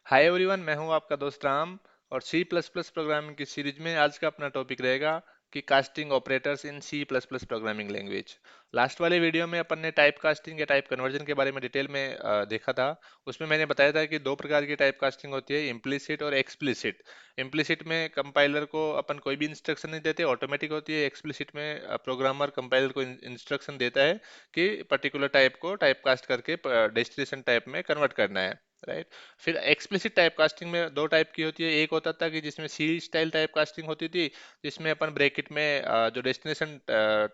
Hi everyone, मैं हूं आपका दोस्त राम। और सी प्लस प्लस प्रोग्रामिंग की सीरीज में आज का अपना टॉपिक रहेगा कि casting operators in C plus plus programming language. Last वाले वीडियो में अपन ने टाइप कास्टिंग या टाइप कन्वर्जन के बारे में डिटेल में देखा था। उसमें मैंने बताया था कि दो प्रकार की टाइप कास्टिंग होती है, इम्प्लिसिट और एक्सप्लिसिट। इम्प्लिसिट में कंपाइलर को अपन कोई भी इंस्ट्रक्शन नहीं देते, ऑटोमेटिक होती है। एक्सप्लिसिट में प्रोग्रामर कंपाइलर को इंस्ट्रक्शन देता है कि पर्टिकुलर टाइप को टाइप कास्ट करके डेस्टिनेशन टाइप में कन्वर्ट करना है, राइट। फिर एक्सप्लिसिट टाइप कास्टिंग में दो टाइप की होती है। एक होता था कि जिसमें सी स्टाइल टाइप कास्टिंग होती थी, जिसमें अपन ब्रैकेट में जो डेस्टिनेशन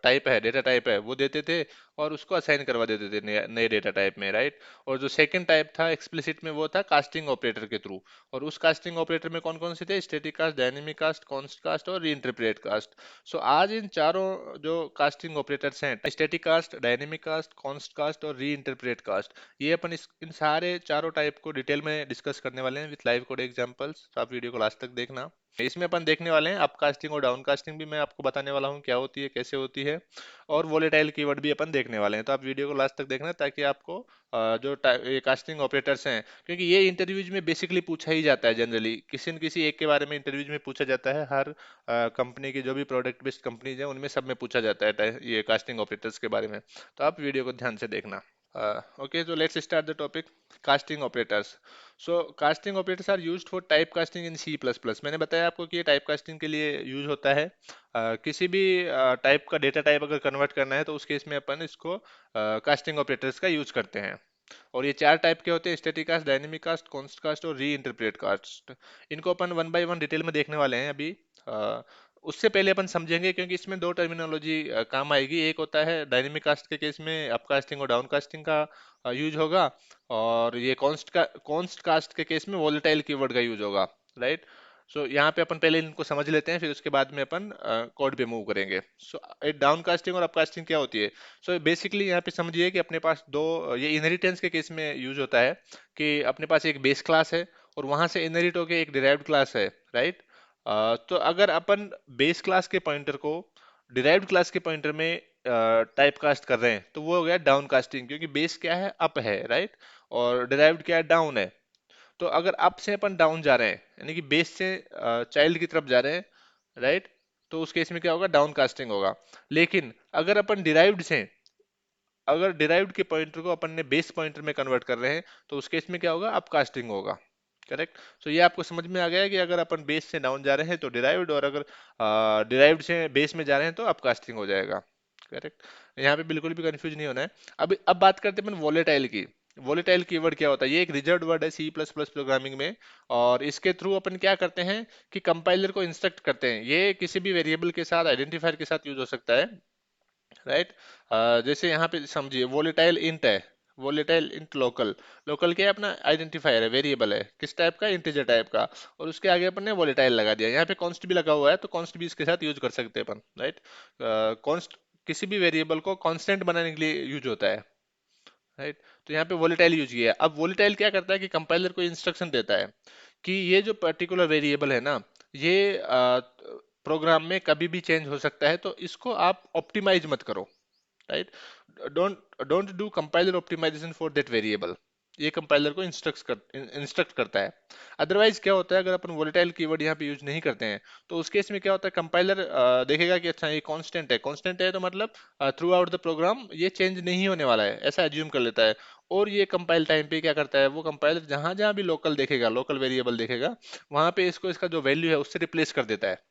टाइप है, डेटा टाइप है, वो देते थे और उसको असाइन करवा देते थे नए नए डेटा टाइप में, राइट। और जो सेकंड टाइप था एक्सप्लिसिट में, वो था कास्टिंग ऑपरेटर के थ्रू। और उस कास्टिंग ऑपरेटर में कौन कौन से थे? Static cast, dynamic cast, const cast और रीइंटरप्रेट कास्ट। सो आज इन चारों जो कास्टिंग ऑपरेटर्स हैं, static cast, dynamic cast, const cast और रीइंटरप्रेट कास्ट, ये अपन इन सारे चारों टाइप को डिटेल में डिस्कस करने वाले हैं विद लाइव कोड एग्जांपल्स। तो आप वीडियो को लास्ट तक देखना। इसमें अपन देखने वाले हैं अप कास्टिंग और डाउन कास्टिंग भी मैं आपको बताने वाला हूँ क्या होती है, कैसे होती है। और वोलेटाइल कीवर्ड भी अपन देखने वाले हैं। तो आप वीडियो को लास्ट तक देखना ताकि आपको जो ये कास्टिंग ऑपरेटर्स हैं, क्योंकि ये इंटरव्यूज में बेसिकली पूछा ही जाता है। जनरली किसी न किसी एक के बारे में इंटरव्यूज में पूछा जाता है। हर कंपनी की जो भी प्रोडक्ट बेस्ड कंपनीज हैं उनमें सब में पूछा जाता है ये कास्टिंग ऑपरेटर्स के बारे में। तो आप वीडियो को ध्यान से देखना। Okay, so let's start the topic. Casting operators. So casting operators are used for type casting in C++. मैंने बताया आपको कि ये टाइप कास्टिंग के लिए यूज होता है। किसी भी टाइप का डेटा टाइप अगर कन्वर्ट करना है तो उस केस में अपन इसको कास्टिंग ऑपरेटर्स का यूज करते हैं। और ये चार टाइप के होते हैं: static cast, dynamic cast, const cast और री इंटरप्रेट कास्ट। इनको अपन वन बाय वन डिटेल में देखने वाले हैं अभी। अ, उससे पहले अपन समझेंगे, क्योंकि इसमें दो टर्मिनोलॉजी काम आएगी। एक होता है डायनेमिक कास्ट के केस में अपकास्टिंग और डाउन कास्टिंग का यूज होगा। और ये कॉन्स्ट कास्ट के केस में वोलेटाइल कीवर्ड का यूज होगा, राइट। सो यहाँ पे अपन पहले इनको समझ लेते हैं, फिर उसके बाद में अपन कोड पे मूव करेंगे। सो डाउन कास्टिंग और अपकास्टिंग क्या होती है? सो बेसिकली यहाँ पे समझिए कि अपने पास दो, ये इनहेरिटेंस के केस में यूज होता है कि अपने पास एक बेस क्लास है और वहां से इनहेरिट होके एक डिराइव्ड क्लास है, राइट। तो अगर अपन बेस क्लास के पॉइंटर को डिराइव्ड क्लास के पॉइंटर में टाइप कास्ट कर रहे हैं तो वो हो गया डाउन कास्टिंग, क्योंकि बेस क्या है? अप है, राइट। और डिराइव्ड क्या है? डाउन है। तो अगर अप से अपन डाउन जा रहे हैं, यानी कि बेस से चाइल्ड की तरफ जा रहे हैं, राइट, तो उस केस में क्या होगा? डाउन कास्टिंग होगा। लेकिन अगर अपन डिराइव्ड से, अगर डिराइव्ड के पॉइंटर को अपन ने बेस पॉइंटर में कन्वर्ट कर रहे हैं तो उस केस में क्या होगा? अपकास्टिंग होगा, करेक्ट। सो ये आपको समझ में आ गया है कि अगर अपन बेस से डाउन जा रहे हैं तो डिराइव्ड, और अगर डिराइव्ड से बेस में जा रहे हैं तो अपकास्टिंग हो जाएगा, करेक्ट। यहाँ पे बिल्कुल भी कंफ्यूज नहीं होना है। अब बात करते हैं अपन वोलेटाइल की। वोलेटाइल कीवर्ड क्या होता है? ये एक रिजर्व्ड वर्ड है सी प्लस प्लस प्रोग्रामिंग में। और इसके थ्रू अपन क्या करते हैं कि कंपाइलर को इंस्ट्रक्ट करते हैं। ये किसी भी वेरिएबल के साथ, आइडेंटिफायर के साथ यूज हो सकता है, राइट। जैसे यहाँ पे समझिए वोलेटाइल इंट है। वोलेटाइल इंट लोकल, लोकल क्या है? अपना आइडेंटिफायर है, वेरिएबल है, किस टाइप का? इंटीजर टाइप का। और उसके आगे अपन ने वोलेटाइल लगा दिया। यहाँ पे कॉन्स्ट भी लगा हुआ है तो कॉन्स्ट भी इसके साथ यूज कर सकते हैं अपन, राइट। कॉन्स्ट किसी भी वेरिएबल को कांस्टेंट बनाने के लिए यूज होता है, राइट। तो यहाँ पे वोलेटाइल यूज किया है। अब वोलेटाइल क्या करता है कि कंपाइलर को इंस्ट्रक्शन देता है कि ये जो पर्टिकुलर वेरिएबल है ना, ये प्रोग्राम में कभी भी चेंज हो सकता है, तो इसको आप ऑप्टिमाइज मत करो, right. Don't do compiler optimisation for that variable. ये कंपाइलर को इंस्ट्रक्ट करता है। अदरवाइज क्या होता है, अगर अपन वोलेटाइल कीवर्ड यहाँ पे यूज नहीं करते हैं तो उस केस में क्या होता है, कंपाइलर देखेगा कि अच्छा ये कांस्टेंट है, कांस्टेंट है तो मतलब थ्रू आउट द प्रोग्राम ये चेंज नहीं होने वाला है, ऐसा एज्यूम कर लेता है। और ये कंपाइल टाइम पे क्या करता है, वो कंपाइलर जहां जहां भी लोकल देखेगा, लोकल वेरिएबल देखेगा, वहां पे इसको इसका जो वैल्यू है उससे रिप्लेस कर देता है।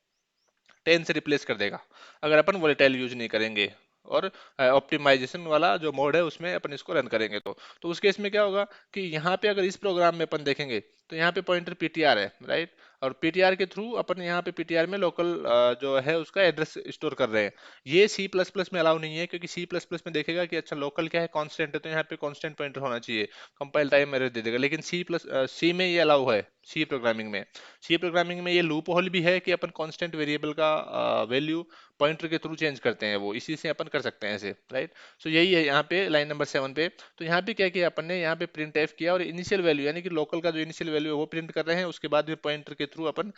10 से रिप्लेस कर देगा अगर अपन वोलेटाइल यूज नहीं करेंगे। और ऑप्टिमाइजेशन वाला जो मोड है उसमें अपन इसको रन करेंगे तो उस केस में क्या होगा कि यहाँ पे अगर इस प्रोग्राम में अपन देखेंगे तो यहाँ पे पॉइंटर पीटीआर है, राइट। और पीटीआर के थ्रू अपन यहाँ पे पीटीआर में लोकल जो है उसका एड्रेस स्टोर कर रहे हैं। ये सी प्लस प्लस में अलाउ नहीं है, क्योंकि सी प्लस प्लस में देखेगा कि अच्छा लोकल क्या है? कांस्टेंट है, तो यहाँ पे कांस्टेंट पॉइंटर होना चाहिए, कंपाइल टाइम एरर दे देगा। लेकिन सी में ये अलाउ है, सी प्रोग्रामिंग में। सी प्रोग्रामिंग में ये लूप होल भी है कि अपन कांस्टेंट वेरिएबल का वैल्यू पॉइंटर के थ्रू चेंज करते हैं, वो इसी से अपन कर सकते हैं ऐसे, राइट। सो यही है यहाँ पे लाइन नंबर 7 पे। तो यहाँ पे क्या किया अपन ने, यहाँ पे प्रिंट एफ किया और इनिशियल वैल्यू यानी कि लोकल का जो इनिशियल वैल्यू है वो प्रिंट कर रहे हैं। उसके बाद में पॉइंटर के थ्रू अपन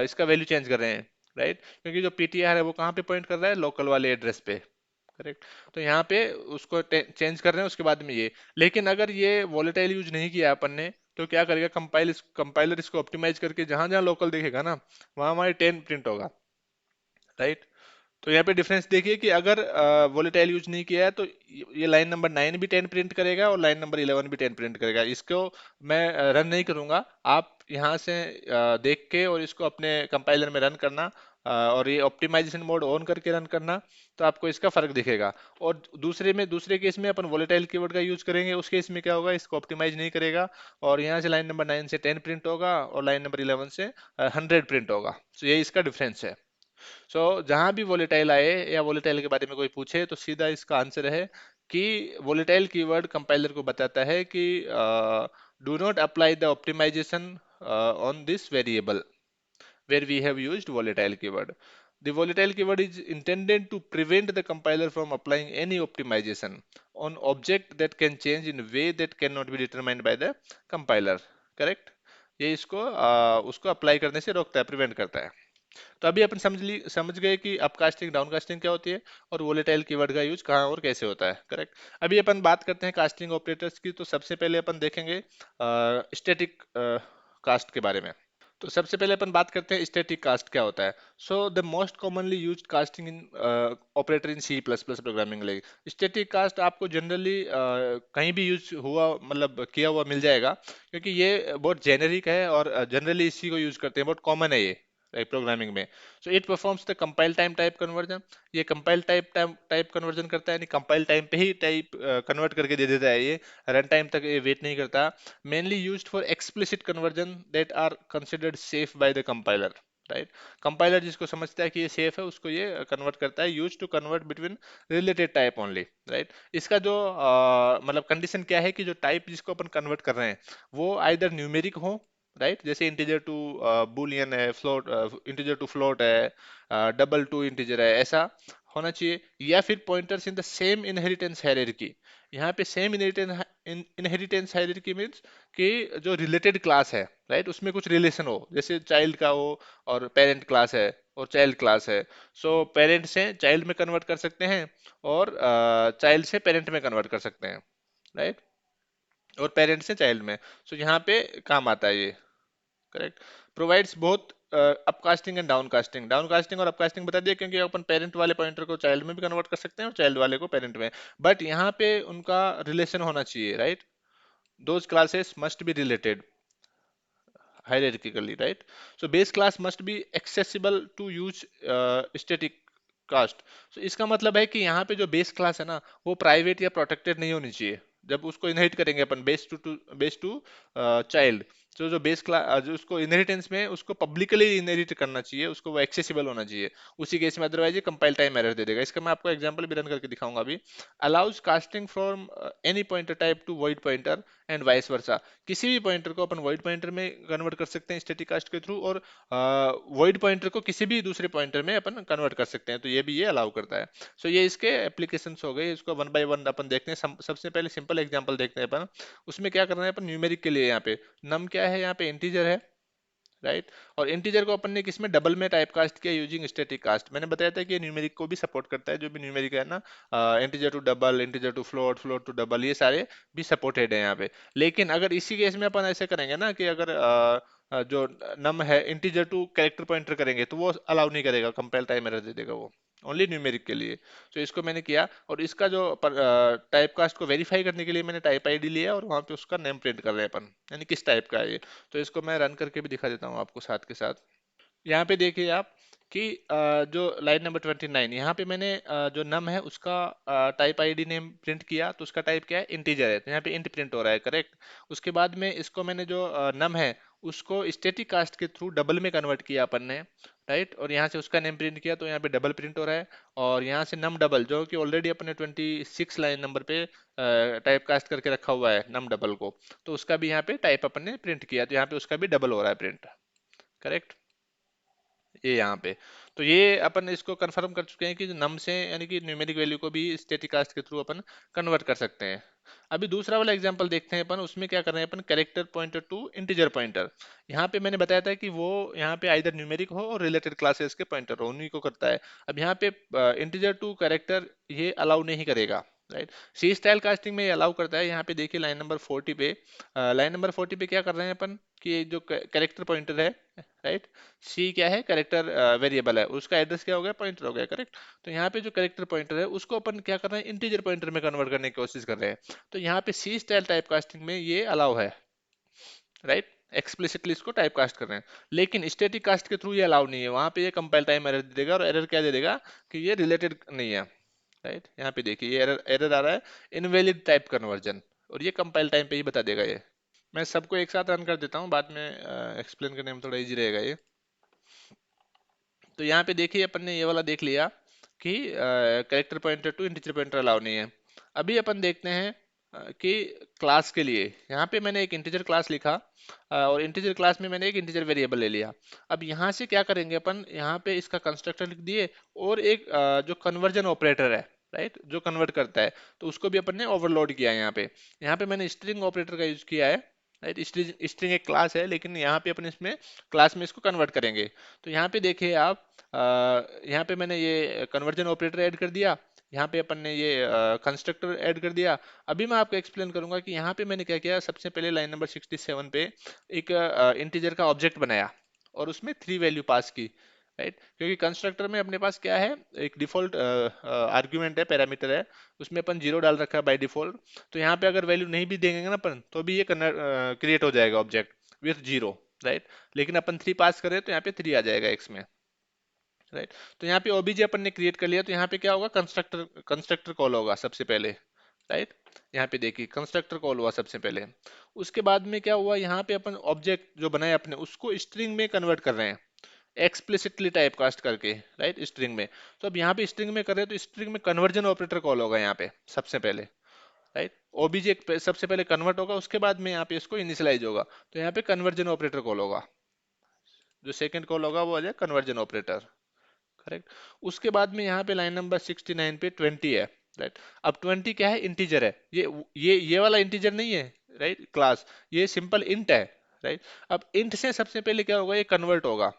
इसका वैल्यू चेंज कर रहे हैं, राइट। क्योंकि जो पीटीआर है वो कहाँ पे पॉइंट कर रहा है? लोकल वाले एड्रेस पे, करेक्ट। तो यहाँ पे उसको चेंज कर रहे हैं उसके बाद में ये। लेकिन अगर ये वॉलेटाइल यूज नहीं किया अपन ने तो क्या करेगा, कंपाइलर इसको ऑप्टिमाइज करके जहां जहां लोकल देखेगा ना, वहां वहां 10 प्रिंट होगा, राइट। तो यहाँ पे डिफरेंस देखिए कि अगर वोलेटाइल यूज नहीं किया है तो ये लाइन नंबर 9 भी 10 प्रिंट करेगा और लाइन नंबर 11 भी 10 प्रिंट करेगा। इसको मैं रन नहीं करूंगा, आप यहाँ से देख के और इसको अपने कंपाइलर में रन करना, और ये ऑप्टिमाइजेशन मोड ऑन करके रन करना, तो आपको इसका फर्क दिखेगा। और दूसरे केस में अपन वोलेटाइल कीवर्ड का यूज करेंगे, उस केस में क्या होगा, इसको ऑप्टिमाइज नहीं करेगा और यहाँ से लाइन नंबर 9 से 10 प्रिंट होगा और लाइन नंबर 11 से 100 प्रिंट होगा। तो ये इसका डिफरेंस है। जहां भी वोलेटाइल आए या वोलेटाइल के बारे में कोई पूछे तो सीधा इसका आंसर है कि वोलेटाइल कीवर्ड कंपाइलर को बताता है कि do not apply the optimisation on this variable where we have used volatile keyword. The volatile keyword is intended to prevent the compiler from applying any optimization on object that can change in a way that cannot be determined by the compiler. Correct? ये इसको उसको apply करने से रोकता है, prevent करता है। तो अभी अपन समझ गए कि अपकास्टिंग डाउनकास्टिंग क्या होती है और वोलेटाइल कीवर्ड का यूज कहाँ और कैसे होता है। करेक्ट। अभी अपन बात करते हैं कास्टिंग ऑपरेटर्स की। तो सबसे पहले अपन देखेंगे स्टैटिक कास्ट के बारे में। तो सबसे पहले अपन बात करते हैं स्टैटिक कास्ट क्या होता है। So the most commonly used casting in operator in C plus plus programming language. Static cast आपको जनरली कहीं भी यूज हुआ, मतलब किया हुआ मिल जाएगा, क्योंकि ये बहुत जेनेरिक है और जनरली इसी को यूज करते हैं, बहुत कॉमन है ये प्रोग्रामिंग में। So it performs the compile time type conversion. ये कंपाइल टाइप कन्वर्जन करता है, यानी कंपाइल टाइम पे ही टाइप कन्वर्ट करके दे देता है, ये रन टाइम तक ये वेट नहीं करता। Mainly used for explicit conversion that are considered safe by the compiler, right. Compiler जिसको समझता है कि ये सेफ है, उसको ये कन्वर्ट करता है। Use to convert between related type only, right. इसका जो मतलब कंडीशन क्या है कि जो टाइप जिसको अपन कन्वर्ट कर रहे हैं वो आइदर न्यूमेरिक हो, राइट, जैसे इंटीजर टू बुलियन है, फ्लोट इंटीजर टू फ्लोट है, डबल टू इंटीजर है, ऐसा होना चाहिए। या फिर pointers in the same inheritance hierarchy. यहाँ पे सेम इनहेरिटेंस हायरार्की मींस कि जो रिलेटेड क्लास है, राइट, उसमें कुछ रिलेशन हो, जैसे चाइल्ड का हो और पेरेंट क्लास है और चाइल्ड क्लास है। सो पेरेंट से चाइल्ड में कन्वर्ट कर सकते हैं और चाइल्ड से पेरेंट में कन्वर्ट कर सकते हैं, राइट, और पेरेंट से चाइल्ड में। सो यहाँ पे काम आता है ये। Correct. Provides both upcasting and downcasting. Downcasting और अपकास्टिंग बता दिया, क्योंकि अपन पेरेंट वाले पॉइंटर को चाइल्ड में भी कन्वर्ट कर सकते हैं और चाइल्ड वाले को पेरेंट में। बट यहाँ पे उनका रिलेशन होना चाहिए, right. Those classes must be related hierarchically, right? So base class must be accessible to use static cast. so इसका मतलब है कि यहाँ पे जो बेस क्लास है ना, वो प्राइवेट या प्रोटेक्टेड नहीं होनी चाहिए। जब उसको इनहेरिट करेंगे अपन बेस टू चाइल्ड, तो जो बेस क्लास जो उसको इनहेरिटेंस में उसको पब्लिकली इनहेरिट करना चाहिए, उसको वो एक्सेसिबल होना चाहिए। उसी केस में अदरवाइज ये कंपाइल टाइम एरर दे देगा। इसका मैं आपको एग्जांपल भी रन करके दिखाऊंगा अभी। Allows casting from any pointer type two void pointer and vice versa. किसी भी पॉइंटर को अपन वॉइड पॉइंटर में कन्वर्ट कर सकते हैं स्टैटिक कास्ट के थ्रू, और वॉइड पॉइंटर को किसी भी दूसरे पॉइंटर में अपन कन्वर्ट कर सकते हैं, तो ये भी ये अलाउ करता है। सो ये इसके एप्लीकेशंस हो गए। इसको वन बाय वन अपन देखते हैं। सबसे पहले सिंपल एग्जांपल देखते हैं अपन। उसमें क्या करना है अपन, न्यूमेरिक के लिए यहाँ पे नम क्या है, यहाँ पे इंटीजर है, राइट। और इंटीजर को अपन ने किसमें, डबल में टाइप कास्ट किया यूजिंग स्टैटिक कास्ट। मैंने बताया था कि न्यूमेरिक को भी सपोर्ट करता है, जो भी न्यूमेरिक है ना, integer to double, integer to float, float to double, ये सारे भी सपोर्टेड है यहाँ पे। लेकिन अगर इसी केस में अपन ऐसे करेंगे ना कि अगर जो नम है इंटीजर टू कैरेक्टर पॉइंटर करेंगे, तो वो अलाउ नहीं करेगा, कंपाइल टाइम एरर दे देगा वो, ओनली न्यूमेरिक के लिए। तो इसको मैंने किया, और इसका जो टाइप कास्ट को वेरीफाई करने के लिए मैंने टाइप आईडी लिया और वहां पे उसका नेम प्रिंट कर रहे हैं अपन, यानी किस टाइप का है ये। तो इसको मैं रन करके भी दिखा देता हूँ आपको साथ के साथ। यहाँ पे देखिए आप कि जो लाइन नंबर 29, यहाँ पे मैंने जो नम है उसका टाइप आईडी नेम प्रिंट किया, तो उसका टाइप क्या है, इंटीजर है, तो यहाँ पे इंट प्रिंट हो रहा है, करेक्ट। उसके बाद में इसको मैंने जो नम है उसको स्टैटिक कास्ट के थ्रू डबल में कन्वर्ट किया अपन ने, राइट, और यहाँ से उसका नेम प्रिंट किया, तो यहाँ पे डबल प्रिंट हो रहा है। और यहाँ से नम डबल, जो कि ऑलरेडी अपने 26 लाइन नंबर पे टाइप कास्ट करके रखा हुआ है नम डबल को, तो उसका भी यहाँ पे टाइप अपन ने प्रिंट किया, तो यहाँ पे उसका भी डबल हो रहा है प्रिंट, करेक्ट। ये यहाँ पे, तो ये अपन इसको कंफर्म कर चुके हैं कि नम से यानी कि न्यूमेरिक वैल्यू को भी स्टैटिक कास्ट के थ्रू अपन कन्वर्ट कर सकते हैं। अभी दूसरा वाला एग्जांपल देखते हैं अपन। उसमें क्या कर रहे हैं अपन, character pointer to integer pointer. यहाँ पे मैंने बताया था कि वो यहाँ पे आइदर न्यूमेरिक हो और रिलेटेड क्लासेस के पॉइंटर हो, उन्हीं को करता है। अब यहाँ पे इंटीजर टू कैरेक्टर ये अलाउ नहीं करेगा, राइट। सी स्टाइल कास्टिंग में ये अलाउ करता है। यहाँ पे देखिए लाइन नंबर 40 पे, लाइन नंबर 40 पे क्या कर रहे हैं अपन कि ये जो कैरेक्टर पॉइंटर है, राइट, सी क्या है, कैरेक्टर वेरिएबल है, उसका एड्रेस क्या हो गया, पॉइंटर हो गया, करेक्ट। तो यहाँ पे जो कैरेक्टर पॉइंटर है उसको अपन क्या कर रहे हैं, इंटीजर पॉइंटर में कन्वर्ट करने की कोशिश कर रहे हैं। तो यहाँ पे सी स्टाइल टाइप कास्टिंग में ये अलाउ है, राइट, एक्सप्लिसिटली इसको टाइप कास्ट कर रहे हैं। लेकिन स्टैटिक कास्ट के थ्रू ये अलाउ नहीं है, वहां पे ये कंपाइल टाइम एरर दे देगा, और एरर क्या दे देगा कि ये रिलेटेड नहीं है, राइट। यहाँ पे देखिए ये एरर एरर आ रहा है, इनवैलिड टाइप कन्वर्जन, और ये कंपाइल टाइम पे ही बता देगा ये। मैं सबको एक साथ रन कर देता हूँ, बाद में एक्सप्लेन करने में थोड़ा इजी रहेगा ये। तो यहाँ पे देखिए अपन ने ये वाला देख लिया कि character pointer to integer pointer allow नहीं है। अभी अपन देखते हैं कि क्लास के लिए यहाँ पे मैंने एक इंटीजर क्लास लिखा, और इंटीजर क्लास में मैंने एक इंटीजर वेरिएबल ले लिया। अब यहाँ से क्या करेंगे अपन, यहाँ पे इसका कंस्ट्रक्टर लिख दिए, और एक जो कन्वर्जन ऑपरेटर है, राइट, जो कन्वर्ट करता है, तो उसको भी अपन ने ओवरलोड किया है यहाँ पे। यहाँ पे मैंने स्ट्रिंग ऑपरेटर का यूज किया है, राइट। स्ट्रिंग एक क्लास है, लेकिन यहाँ पे अपन इसमें क्लास में इसको कन्वर्ट करेंगे। तो यहाँ पे देखिए आप, यहाँ पे मैंने ये कन्वर्जन ऑपरेटर ऐड कर दिया, यहाँ पे अपन ने ये कंस्ट्रक्टर ऐड कर दिया। अभी मैं आपको एक्सप्लेन करूंगा कि यहाँ पे मैंने क्या किया। सबसे पहले लाइन नंबर 67 पे एक इंटीजर का ऑब्जेक्ट बनाया, और उसमें 3 वैल्यू पास की, राइट। क्योंकि कंस्ट्रक्टर में अपने पास क्या है, एक डिफॉल्ट आर्ग्यूमेंट है, पैरामीटर है, उसमें अपन 0 डाल रखा है बाय डिफॉल्ट। तो यहाँ पे अगर वैल्यू नहीं भी देंगे ना अपन, तो भी ये क्रिएट हो जाएगा ऑब्जेक्ट विथ 0, राइट। लेकिन अपन 3 पास करें तो यहाँ पे 3 आ जाएगा एक्स में, राइट। तो यहाँ पे ओबीजे अपन ने क्रिएट कर लिया, तो यहाँ पे क्या होगा, कंस्ट्रक्टर कंस्ट्रक्टर कॉल होगा सबसे पहले, राइट। यहाँ पे देखिए कंस्ट्रक्टर कॉल हुआ सबसे पहले। उसके बाद में क्या हुआ, यहाँ पे अपन ऑब्जेक्ट जो बनाया अपने उसको स्ट्रिंग में कन्वर्ट कर रहे हैं, एक्सप्लिसिटली टाइप कास्ट करके, राइट, स्ट्रिंग में। तो अब यहाँ पे स्ट्रिंग में कर रहे हैं, तो स्ट्रिंग में कन्वर्जन ऑपरेटर कॉल होगा यहाँ पे सबसे पहले, राइट। ओबीजे सबसे पहले कन्वर्ट होगा, उसके बाद में यहाँ पे इसको इनिशियलाइज होगा, तो यहाँ पे कन्वर्जन ऑपरेटर कॉल होगा। जो सेकंड कॉल होगा वो आ जाए कन्वर्जन ऑपरेटर, करेक्ट। उसके बाद में यहाँ पे लाइन नंबर 69 पे 20 है, राइट। अब 20 क्या है, इंटीजर है, ये वाला इंटीजर नहीं है, राइट, क्लास, ये सिंपल इंट है, राइट। अब इंट से सबसे पहले क्या होगा, ये कन्वर्ट होगा,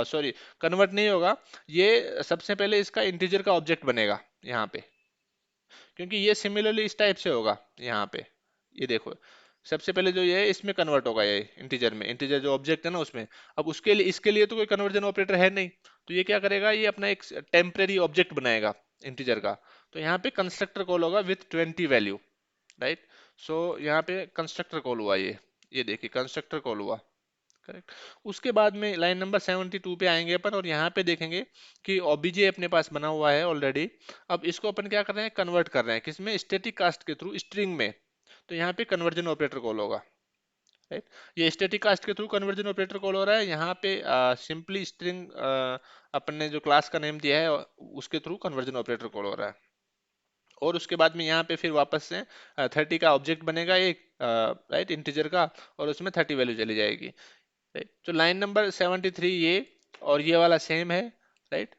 सॉरी, कन्वर्ट नहीं होगा, ये सबसे पहले इसका इंटीजर का ऑब्जेक्ट बनेगा यहाँ पे, क्योंकि ये सिमिलरली इस टाइप से होगा यहाँ पे। ये देखो, सबसे पहले जो ये है इसमें कन्वर्ट होगा, ये इंटीजर में, इंटीजर जो ऑब्जेक्ट है ना उसमें। अब उसके लिए, इसके लिए तो कोई कन्वर्जन ऑपरेटर है नहीं, तो ये क्या करेगा, ये अपना एक टेम्परेरी ऑब्जेक्ट बनाएगा इंटीजर का। तो यहाँ पे कंस्ट्रक्टर कॉल होगा विथ 20 वैल्यू, राइट। सो यहाँ पे कंस्ट्रक्टर कॉल हुआ, ये देखिए कंस्ट्रक्टर कॉल हुआ, करेक्ट। उसके बाद में लाइन नंबर 72 पे आएंगे अपन, और यहाँ पे देखेंगे कि ओबीजे अपने पास बना हुआ है ऑलरेडी। अब इसको अपन क्या कर रहे हैं, कन्वर्ट कर रहे हैं, किसमें, स्टैटिक कास्ट के थ्रू, स्ट्रिंग में। तो यहाँ पे कन्वर्जन ऑपरेटर कॉल होगा, राइट। ये स्टैटिक कास्ट के थ्रू कन्वर्जन ऑपरेटर कॉल हो रहा है, यहाँ पे सिंपली स्ट्रिंग अपन ने जो क्लास का नेम दिया है उसके थ्रू कन्वर्जन ऑपरेटर कॉल हो रहा है। और उसके बाद में यहाँ पे फिर वापस से 30 का ऑब्जेक्ट बनेगा एक, राइट, इंटीजर का, और उसमें 30 वैल्यू चली जाएगी, राइट। तो लाइन नंबर 73 ये, और ये वाला सेम है, राइट।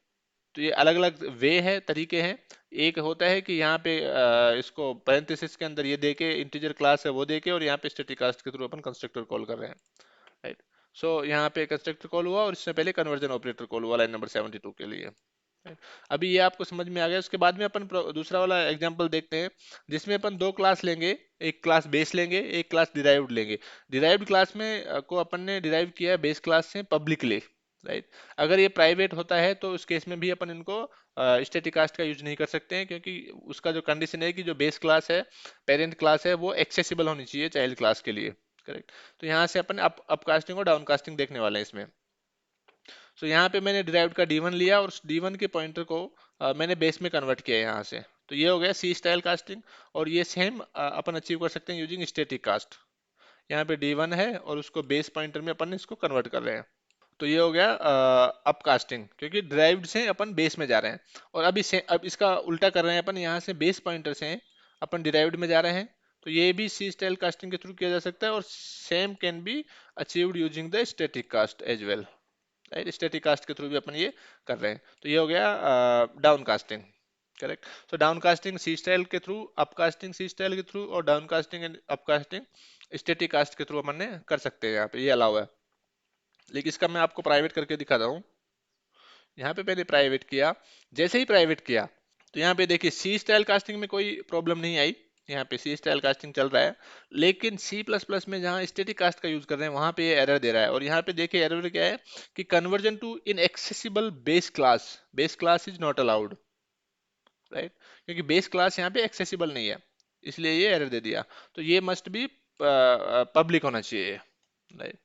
तो ये अलग अलग वे है, तरीके हैं। एक होता है कि यहाँ पे इसको पैरेंथेसिस के अंदर ये देके, इंटीजर क्लास है वो देके, और यहाँ पे स्टैटिक कास्ट के थ्रू अपन कंस्ट्रक्टर कॉल कर रहे हैं, राइट। सो यहाँ पे कंस्ट्रक्टर कॉल हुआ, और इससे पहले कन्वर्जन ऑपरेटर कॉल हुआ लाइन नंबर 72 के लिए, right? अभी ये आपको समझ में आ गया। उसके बाद में अपन दूसरा वाला एग्जांपल देखते हैं, जिसमें अपन दो क्लास लेंगे, एक क्लास बेस लेंगे, एक क्लास डिराइव्ड लेंगे। डिराइव्ड क्लास में को अपन ने डिराइव किया है बेस क्लास से पब्लिकली, राइट। अगर ये प्राइवेट होता है तो उस केस में भी अपन इनको स्टैटिक कास्ट का यूज नहीं कर सकते हैं, क्योंकि उसका जो कंडीशन है कि जो बेस क्लास है, पेरेंट क्लास है, वो एक्सेसिबल होनी चाहिए चाइल्ड क्लास के लिए, करेक्ट। तो यहाँ से अपन अप कास्टिंग और डाउन कास्टिंग देखने वाले हैं इसमें। सो यहाँ पे मैंने डिराइव्ड का D1 लिया, और उस D1 के पॉइंटर को मैंने बेस में कन्वर्ट किया यहाँ से। तो ये हो गया सी स्टाइल कास्टिंग, और ये सेम अपन अचीव कर सकते हैं यूजिंग स्टैटिक कास्ट। यहाँ पे D1 है, और उसको बेस पॉइंटर में अपन इसको कन्वर्ट कर रहे हैं। तो ये हो गया अप कास्टिंग, क्योंकि डिराइव्ड से अपन बेस में जा रहे हैं। और अभी से अब इसका उल्टा कर रहे हैं अपन, यहाँ से बेस पॉइंटर से अपन डिराइव्ड में जा रहे हैं। तो ये भी सी स्टाइल कास्टिंग के थ्रू किया जा सकता है, और same can be achieved using the static cast as well, right. Static cast के थ्रू भी अपन ये कर रहे हैं। तो ये हो गया डाउन कास्टिंग, करेक्ट। तो डाउन कास्टिंग सी स्टाइल के through, up casting C style के थ्रू, और down casting and up casting static cast के थ्रू अपन ने कर सकते हैं, यहाँ पे ये अलाउ है। लेकिन इसका मैं आपको प्राइवेट करके दिखाता हूँ। यहाँ पे मैंने प्राइवेट किया, जैसे ही प्राइवेट किया, तो यहाँ पे देखिए सी स्टाइल कास्टिंग में कोई प्रॉब्लम नहीं आई, यहाँ पे सी स्टाइल कास्टिंग चल रहा है। लेकिन सी प्लस प्लस में जहाँ स्टैटिक कास्ट का यूज कर रहे हैं वहां पे ये एरर दे रहा है। और यहाँ पे देखिए एरर क्या है कि conversion to inaccessible base class is not allowed, right, क्योंकि बेस क्लास यहाँ पे एक्सेसिबल नहीं है, इसलिए ये एरर दे दिया। तो ये मस्ट बी पब्लिक होना चाहिए, राइट।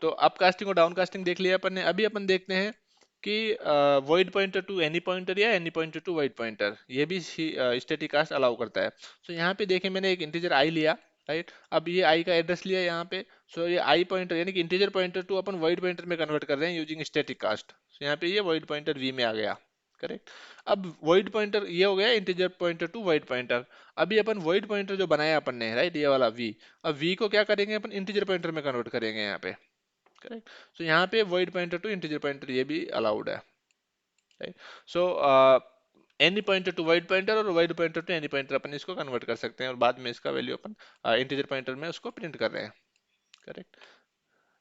तो अप कास्टिंग और डाउन कास्टिंग देख लिया अपन ने। अभी अपन देखते हैं कि void pointer to any pointer या any pointer to void pointer, ये भी स्टैटिक कास्ट अलाउ करता है। सो यहाँ पे देखें मैंने एक इंटीजर आई लिया, राइट। अब ये आई का एड्रेस लिया यहाँ पे। सो ये आई पॉइंटर यानी कि इंटीजर पॉइंटर टू अपन वॉइड पॉइंटर में कन्वर्ट कर रहे हैं यूजिंग स्टैटिक कास्ट। सो यहाँ पे ये वॉइड पॉइंटर वी में आ गया, करेक्ट। अब वॉइड पॉइंटर ये हो गया integer pointer to void pointer. अभी अपन वॉइड पॉइंटर जो बनाया अपन ने, राइट, ये वाला वी, अब वी को क्या करेंगे अपन इंटीजर पॉइंटर में कन्वर्ट करेंगे यहाँ पे, करेक्ट। सो यहाँ पे void pointer to integer pointer ये भी अलाउड है, right. So any pointer to void pointer और void pointer to any pointer अपन इसको कन्वर्ट कर सकते हैं और बाद में इसका वैल्यू अपन इंटीजर पॉइंटर में उसको प्रिंट कर रहे हैं, करेक्ट।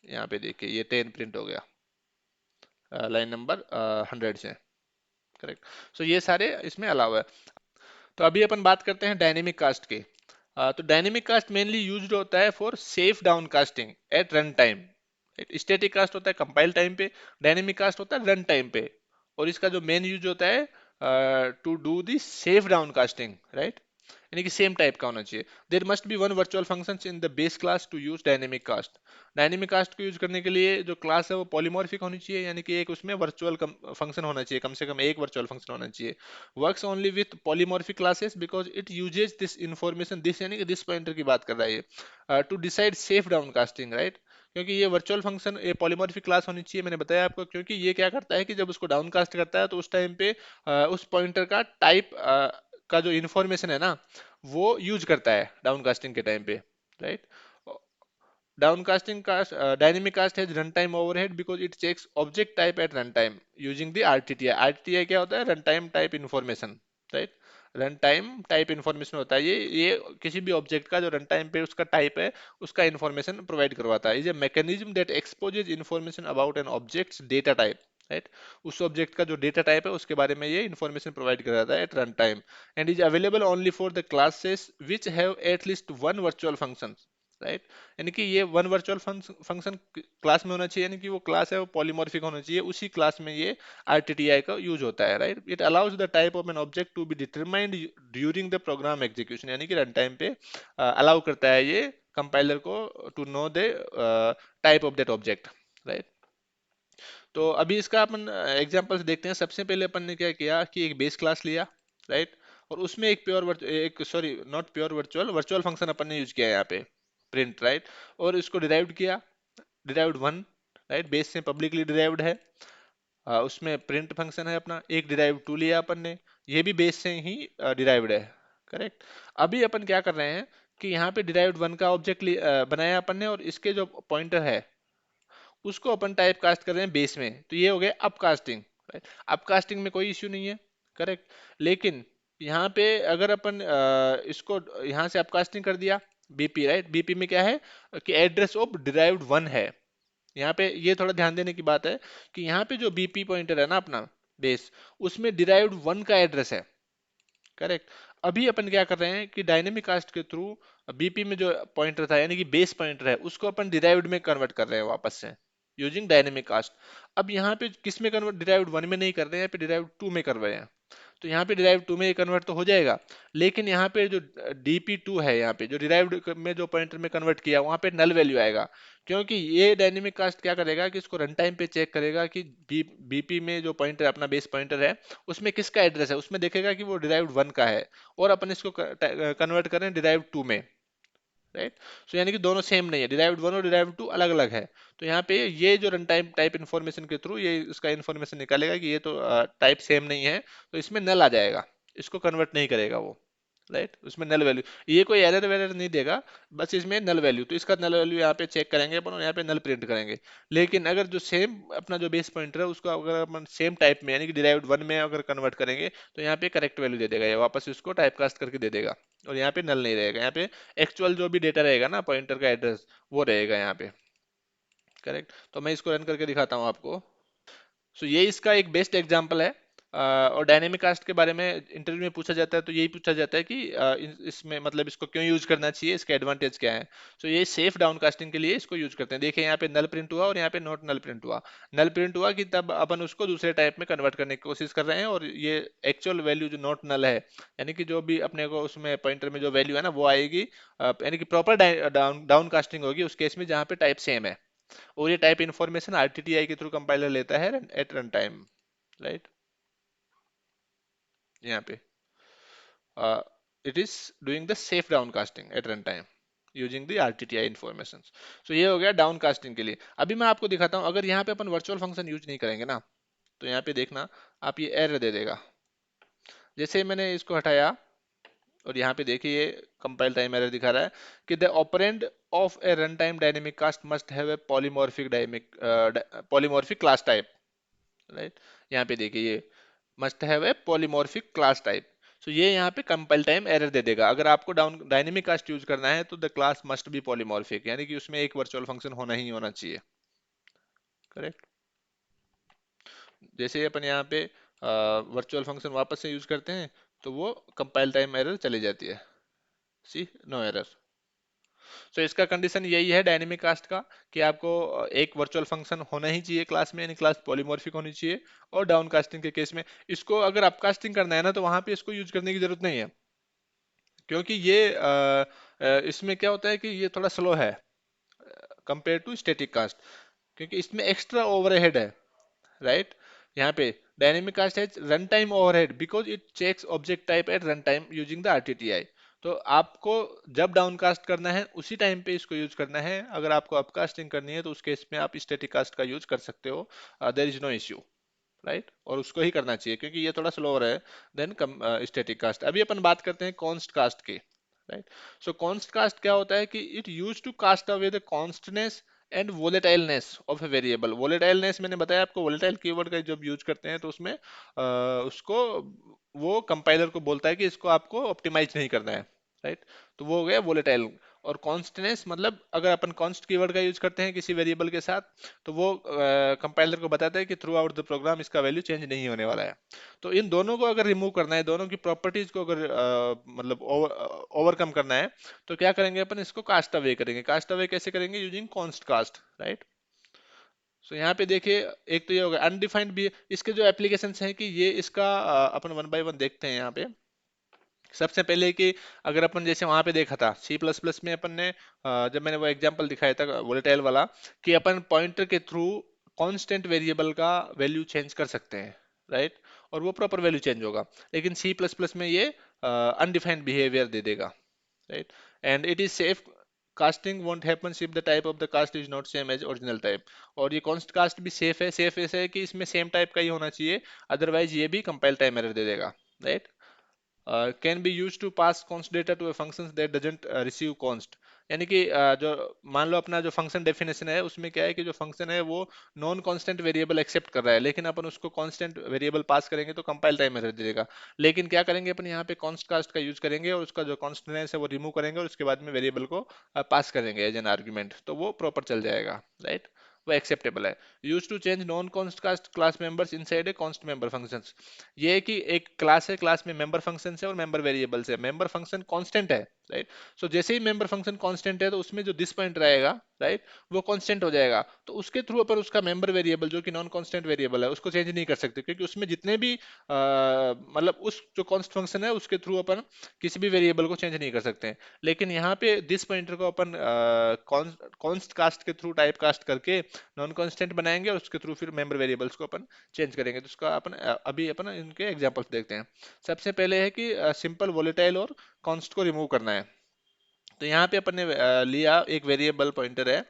यहाँ पे देखिए ये 10 प्रिंट हो गया लाइन नंबर 100 से, करेक्ट। सो ये सारे इसमें अलाउ है। तो अभी अपन बात करते हैं डायनेमिक कास्ट की। तो डायनेमिक कास्ट मेनली यूज्ड होता है for safe down casting at run time. Static cast होता है कंपाइल टाइम पे, डायनेमिक कास्ट होता है रन टाइम पे। और इसका जो मेन यूज होता है to do the safe down casting, right, यानी कि सेम टाइप का होना चाहिए। There must be one virtual function in the base class to use dynamic cast. Dynamic cast को यूज करने के लिए जो क्लास है वो पॉलीमॉर्फिक होनी चाहिए, यानी कि एक उसमें वर्चुअल फंक्शन होना चाहिए, कम से कम एक वर्चुअल फंक्शन होना चाहिए। Works only with polymorphic classes because it uses this information, this यानी कि दिस पॉइंटर की बात कर रहा है ये, to decide safe down casting, right. क्योंकि ये वर्चुअल फंक्शन ये पॉलीमॉर्फिक क्लास होनी चाहिए, मैंने बताया आपको, क्योंकि ये क्या करता है कि जब उसको डाउन कास्ट करता है तो उस टाइम पे उस पॉइंटर का टाइप का जो इन्फॉर्मेशन है ना वो यूज करता है डाउन कास्टिंग के टाइम पे, right. Downcasting cast dynamic cast has runtime overhead because it checks object type at runtime using the RTTI। RTTI क्या होता है? Runtime type information, right? Runtime type information होता है ये किसी भी ऑब्जेक्ट का जो रन टाइम पे उसका टाइप है उसका इंफॉर्मेशन प्रोवाइड करवाता है। Is a mechanism that exposes information about an objects data type, right. उस ऑब्जेक्ट का जो डेटा टाइप है उसके बारे में ये इंफॉर्मेशन प्रोवाइड कराता है at run time and is available only for the classes which have at least one virtual function, right. यानी कि ये वन वर्चुअल फंक्शन क्लास में होना चाहिए, यानी कि वो क्लास है वो पॉलीमॉर्फिक होना चाहिए, उसी क्लास में ये आरटीटीआई का यूज होता है, right. It allows the type of an object to be determined during the program execution, यानी कि रन टाइम पे अलाउ करता है ये कंपाइलर को to know the type of that object, right. तो अभी इसका अपन एग्जांपल्स देखते हैं। सबसे पहले अपन ने क्या किया कि एक बेस क्लास लिया, राइट, और उसमें एक एक sorry not pure virtual virtual function अपन ने यूज किया यहाँ पे प्रिंट, राइट, और इसको डिराइव्ड किया, डिराइव्ड वन, राइट, बेस से पब्लिकली डिराइव्ड है। उसमें प्रिंट फंक्शन है अपना, एक डिराइव्ड टू लिया अपन ने, ये भी बेस से ही डिराइव्ड है, करेक्ट। अभी अपन क्या कर रहे हैं कि यहाँ पे डिराइव्ड वन का ऑब्जेक्ट बनाया अपन ने और इसके जो पॉइंटर है उसको अपन टाइप कास्ट कर रहे हैं बेस में, तो ये हो गया अपकास्टिंग, राइट। अपकास्टिंग में कोई इश्यू नहीं है, करेक्ट। लेकिन यहाँ पे अगर अपन इसको यहाँ से अपकास्टिंग कर दिया बीपी, राइट, बीपी में क्या है कि एड्रेस ऑफ डिराइव्ड वन है। यहाँ पे ये थोड़ा ध्यान देने की बात है कि यहाँ पे जो बीपी पॉइंटर है ना अपना बेस, उसमें डिराइव्ड वन का एड्रेस है, करेक्ट। अभी अपन क्या कर रहे हैं कि डायनेमिक कास्ट के थ्रू बीपी में जो पॉइंटर था यानी कि बेस पॉइंटर है उसको अपन डिराइव्ड में कन्वर्ट कर रहे हैं वापस से यूजिंग डायनेमिक कास्ट। अब यहाँ पे किस में कन्वर्ट, डिराइव्ड वन में नहीं कर रहे हैं, यहाँ पे डिराइव्ड टू में कर रहे हैं। तो यहाँ पे डिराइव टू में कन्वर्ट तो हो जाएगा, लेकिन यहाँ पे जो dp2 है, यहाँ पे जो डिराइव्ड में जो पॉइंटर में कन्वर्ट किया वहाँ पे नल वैल्यू आएगा, क्योंकि ये डायनेमिक कास्ट क्या करेगा कि इसको रन टाइम पे चेक करेगा कि बीपी में जो पॉइंटर अपना बेस पॉइंटर है उसमें किसका एड्रेस है, उसमें देखेगा कि वो डिराइव्ड वन का है और अपन इसको कन्वर्ट करें डिराइव्ड टू में, राइट। सो यानी कि दोनों सेम नहीं है, डिराइव्ड वन और डिराइव्ड टू अलग अलग है। तो यहाँ पे ये जो रन टाइम टाइप इन्फॉर्मेशन के थ्रू ये इसका इन्फॉर्मेशन निकालेगा कि ये तो टाइप सेम नहीं है, तो इसमें नल आ जाएगा, इसको कन्वर्ट नहीं करेगा वो, राइट। उसमें नल वैल्यू, ये कोई एरर वेरर नहीं देगा, बस इसमें नल वैल्यू, तो इसका नल वैल्यू यहाँ पे चेक करेंगे अपन और यहाँ पे नल प्रिंट करेंगे। लेकिन अगर जो सेम अपना जो बेस पॉइंटर है उसको अगर अपन सेम टाइप में यानी कि डिराइव्ड वन में अगर कन्वर्ट करेंगे तो यहाँ पे करेक्ट वैल्यू दे देगा, ये वापस इसको टाइप कास्ट करके दे देगा और यहाँ पे नल नहीं रहेगा, यहाँ पे एक्चुअल जो भी डेटा रहेगा ना पॉइंटर का एड्रेस वो रहेगा यहाँ पे, करेक्ट। तो मैं इसको रन करके दिखाता हूँ आपको। सो ये इसका एक बेस्ट एग्जांपल है और डायनेमिक कास्ट के बारे में इंटरव्यू में पूछा जाता है तो यही पूछा जाता है कि इसमें मतलब इसको क्यों यूज करना चाहिए, इसके एडवांटेज क्या है। तो ये सेफ डाउन कास्टिंग के लिए इसको यूज करते हैं। देखिए यहाँ पे नल प्रिंट हुआ और यहाँ पे नॉट नल प्रिंट हुआ। नल प्रिंट हुआ कि तब अपन उसको दूसरे टाइप में कन्वर्ट करने की कोशिश कर रहे हैं, और ये एक्चुअल वैल्यू जो नॉट नल है, यानी कि जो भी अपने को उसमें पॉइंटर में जो वैल्यू है ना वो आएगी, यानी कि प्रॉपर डाउन डाउन कास्टिंग होगी उस केस में जहाँ पे टाइप सेम है। और ये टाइप इन्फॉर्मेशन आरटीटीआई के थ्रू कंपाइलर लेता है एट रन टाइम, राइट। यहाँ पे it is doing the safe downcasting at runtime using the RTTI informations। so ये हो गया डाउन कास्टिंग के लिए। अभी मैं आपको दिखाता हूँ, अगर यहाँ पे अपन वर्चुअल फंक्शन यूज नहीं करेंगे ना, तो यहाँ पे देखना आप, ये एरर दे देगा। जैसे ही मैंने इसको हटाया और यहाँ पे देखिए ये कंपाइल टाइम एरर दिखा रहा है कि the operand of a run time dynamic cast must have a polymorphic dynamic polymorphic class type, right. यहाँ पे देखिए ये must have a polymorphic class type. So ये यहाँ पे कंपाइल टाइम एरर दे देगा। अगर आपको डाउन डायनेमिक कास्ट यूज करना है तो the class must be polymorphic, यानी कि उसमें एक वर्चुअल फंक्शन होना ही होना चाहिए, करेक्ट। जैसे अपन यहाँ पे वर्चुअल फंक्शन वापस से यूज करते हैं तो वो कंपाइल टाइम एरर चली जाती है, सी नो एरर। सो इसका कंडीशन यही है डायनेमिक कास्ट का, कि आपको एक वर्चुअल फंक्शन होना ही चाहिए क्लास में, यानी क्लास पॉलीमॉर्फिक होनी चाहिए। और डाउन कास्टिंग के केस में इसको अगर अपकास्टिंग करना है ना तो वहां पे इसको यूज करने की जरूरत नहीं है, क्योंकि ये इसमें क्या होता है कि ये थोड़ा स्लो है कंपेयर टू स्टैटिक कास्ट, क्योंकि इसमें एक्स्ट्रा ओवरहेड है, राइट। यहाँ पे डायनेमिक कास्ट है run time overhead because it checks object type at run time using the RTTI. तो आपको जब डाउनकास्ट करना है उसी टाइम पे इसको यूज करना है। अगर आपको अपकास्टिंग करनी है तो उस केस में आप स्टैटिक कास्ट का यूज कर सकते हो, there is no issue, right. और उसको ही करना चाहिए क्योंकि ये थोड़ा स्लोअर है देन स्टैटिक कास्ट। अभी अपन बात करते हैं कॉन्स्ट कास्ट की, राइट। सो कॉन्स्ट कास्ट क्या होता है कि it use to cast away the constness and volatileness of a variable. Volatileness मैंने बताया आपको, वोलेटाइल कीवर्ड का जब यूज करते हैं तो उसमें उसको वो कंपाइलर को बोलता है कि इसको आपको ऑप्टिमाइज नहीं करना है, राइट। तो वो हो गया वोलेटाइल। और कॉन्स्टनेस मतलब अगर अपन कॉन्स्ट कीवर्ड का यूज करते हैं किसी वेरिएबल के साथ तो वो कंपाइलर को बताता है कि थ्रू आउट द प्रोग्राम इसका वैल्यू चेंज नहीं होने वाला है। तो इन दोनों को अगर रिमूव करना है, दोनों की प्रॉपर्टीज को अगर मतलब ओवरकम करना है, तो क्या करेंगे अपन, इसको कास्ट अवे करेंगे। कास्ट अवे कैसे करेंगे, यूजिंग कॉन्स्ट कास्ट, राइट। सो यहाँ पे देखिए एक तो ये होगा अनडिफाइंड भी। इसके जो एप्लीकेशंस हैं कि ये इसका अपन वन बाय वन देखते हैं यहाँ पे। सबसे पहले कि अगर अपन जैसे वहां पे देखा था सी प्लस प्लस में अपन ने जब मैंने वो एग्जांपल दिखाया था वोलेटाइल वाला, कि अपन पॉइंटर के थ्रू कांस्टेंट वेरिएबल का वैल्यू चेंज कर सकते हैं, राइट। और वो प्रॉपर वैल्यू चेंज होगा। लेकिन सी प्लस प्लस में ये अनडिफाइंड बिहेवियर दे देगा, right. And it is safe casting won't happen if the type of the cast is not same as original type. और ये कॉन्स्ट कास्ट भी सेफ है। सेफ ऐसे है कि इसमें सेम टाइप का ही होना चाहिए, अदरवाइज ये भी कंपाइल टाइम एरर दे देगा, right. Can be use to pass const data to a function that doesn't receive const. यानी कि जो मान लो अपना जो फंक्शन डेफिनेशन है उसमें क्या है कि जो फंक्शन है वो नॉन कांस्टेंट वेरिएबल एक्सेप्ट कर रहा है, लेकिन अपन उसको कांस्टेंट वेरिएबल पास करेंगे तो कंपाइल टाइम एरर देगा। लेकिन क्या करेंगे अपन यहाँ पे कॉन्स्ट कास्ट का यूज करेंगे और उसका जो कॉन्स्टेंस है वो रिमूव करेंगे और उसके बाद में वेरिएबल को पास करेंगे एज एन आर्ग्यूमेंट, तो वो प्रॉपर चल जाएगा, राइट। वो एक्सेप्टेबल है। Use to change non const cast class members inside a const member functions. ये है कि एक क्लास है, क्लास में मेंबर फंक्शन है और मेंबर वेरिएबल्स है। मेंबर फंक्शन कांस्टेंट है, राइट। सो जैसे ही मेंबर फंक्शन कांस्टेंट है तो उसमें जो दिस पॉइंट रहेगा, राइट, वो कांस्टेंट हो जाएगा। तो उसके थ्रू अपन उसका मेंबर वेरिएबल जो कि नॉन कांस्टेंट वेरिएबल है उसको चेंज नहीं कर सकते, क्योंकि उसमें जितने भी मतलब उस जो कॉन्स्ट फंक्शन है उसके थ्रू अपन किसी भी वेरिएबल को चेंज नहीं कर सकते हैं। लेकिन यहाँ पे दिस पॉइंटर को अपन कॉन्स्ट कास्ट के थ्रू टाइप कास्ट करके नॉन कांस्टेंट बनाएंगे और उसके थ्रू फिर मेंबर वेरिएबल्स को अपन चेंज करेंगे। तो उसका अपन अभी अपन इनके एग्जांपल्स देखते हैं। सबसे पहले है कि सिंपल वोलेटाइल और कॉन्स्ट को रिमूव करना है। तो यहाँ पे अपन ने लिया एक वेरिएबल पॉइंटर है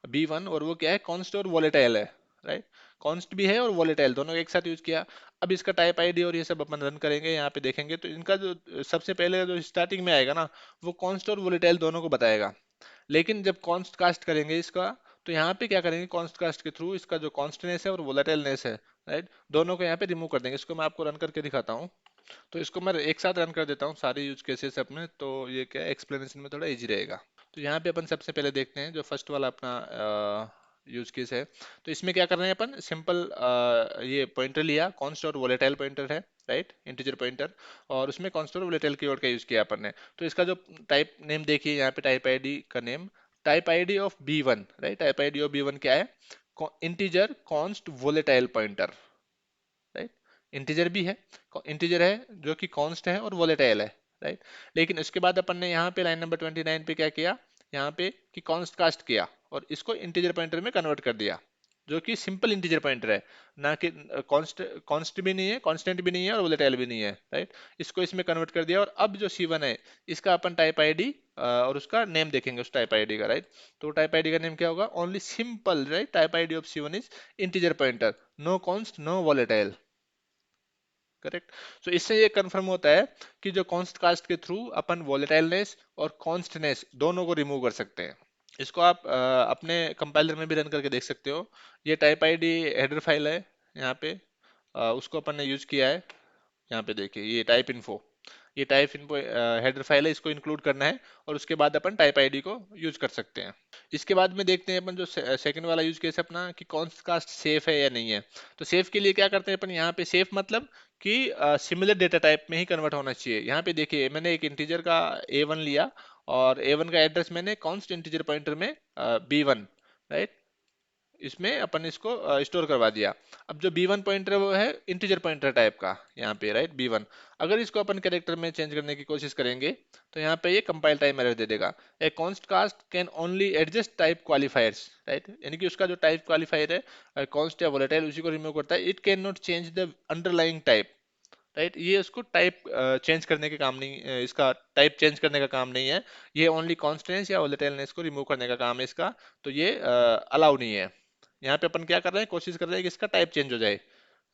b1 और वो क्या है, कॉन्स्ट और वोलेटाइल है, राइट। कॉन्स्ट भी है और वोलेटाइल दोनों एक साथ यूज किया। अब इसका टाइप आईडी और ये सब अपन रन करेंगे, यहाँ पे देखेंगे तो इनका जो सबसे पहले जो स्टार्टिंग में आएगा ना वो कॉन्स्ट और वोलेटाइल दोनों को बताएगा। लेकिन जब कॉन्स्ट कास्ट करेंगे इसका तो यहाँ पे क्या करेंगे, कॉन्स्ट कास्ट के थ्रू इसका जो कॉन्स्टनेस है और वोलेटाइलनेस है, राइट, दोनों को यहाँ पे रिमूव कर देंगे। इसको मैं आपको रन करके दिखाता हूँ। तो इसको मैं एक साथ रन कर देता हूँ सारे यूज केसेस अपने, तो ये क्या एक्सप्लेनेशन में थोड़ा इजी रहेगा। तो यहाँ पे अपन सबसे पहले देखते हैं जो फर्स्ट वाला अपना यूज केस है। तो इसमें क्या कर रहे हैं अपन, सिंपल ये पॉइंटर लिया, कॉन्स्ट और वोलेटाइल पॉइंटर है, राइट, इंटीजर पॉइंटर, और उसमें कॉन्स्ट और वोलेटाइल कीवर्ड का यूज किया अपन ने। तो इसका जो टाइप नेम देखिए यहाँ पे, टाइप आईडी का name, type ID of B1, right, type ID of B1 क्या है, integer const volatile pointer, right, integer भी है, इंटीजर है जो कि कॉन्स्ट है और वोलेटाइल है, राइट। लेकिन उसके बाद अपन ने यहाँ पे लाइन नंबर 29 पे क्या किया, यहाँ पे कि कॉन्स्ट कास्ट किया और इसको इंटीजर पॉइंटर में कन्वर्ट कर दिया, जो कि सिंपल इंटीजर पॉइंटर है, ना कि कॉन्स्ट, कॉन्स्ट भी नहीं है, कांस्टेंट भी नहीं है और वोलेटाइल भी नहीं है, राइट। इसको इसमें कन्वर्ट कर दिया और अब जो C1 है इसका अपन टाइप आईडी और उसका नेम देखेंगे उस टाइप आईडी का, राइट। तो टाइप आईडी का नेम क्या होगा, only simple, right, type ID of C1 is integer pointer, no const no volatile, correct. So इससे ये कंफर्म होता है कि जो कॉन्स्ट कास्ट के थ्रू अपन वोलेटाइलनेस और कॉन्स्टनेस दोनों को रिमूव कर सकते हैं। इसको आप अपने कंपाइलर में भी रन करके देख सकते हो। ये टाइप आईडी हेडर फाइल है यहाँ पे, उसको अपन ने यूज किया है। यहाँ पे देखिए ये टाइप इन्फो, ये टाइप इन्फो हेडर फाइल है, इसको इंक्लूड करना है और उसके बाद अपन टाइप आईडी को यूज कर सकते हैं। इसके बाद में देखते हैं अपन जो सेकंड वाला यूज केस अपना, कि कॉन्स्ट कास्ट सेफ है या नहीं है। तो सेफ के लिए क्या करते हैं अपन, यहाँ पे सेफ मतलब कि सिमिलर डेटा टाइप में ही कन्वर्ट होना चाहिए। यहाँ पे देखिए मैंने एक इंटीजर का A1 लिया और A1 का एड्रेस मैंने कॉन्स्ट इंटीजर पॉइंटर में B1, राइट, इसमें अपन इसको स्टोर करवा दिया। अब जो B1 पॉइंटर है वो है इंटीजर पॉइंटर टाइप का यहाँ पे, राइट, B1। अगर इसको अपन कैरेक्टर में चेंज करने की कोशिश करेंगे तो यहाँ पे ये कंपाइल टाइम एरर दे देगा। A const cast can only adjust type qualifiers, right, यानी कि उसका जो टाइप क्वालिफायर है कॉन्स्ट या वोलेटाइल उसी को रिमूव करता है। It can not change the underlying type, right, ये उसको टाइप चेंज करने के काम नहीं, इसका टाइप चेंज करने का काम नहीं है, ये ओनली कॉन्स्टेंस या वोलेटाइलनेस को रिमूव करने का काम है इसका। तो ये अलाउ नहीं है। यहाँ पे अपन क्या कर रहे हैं, कोशिश कर रहे हैं कि इसका टाइप चेंज हो जाए,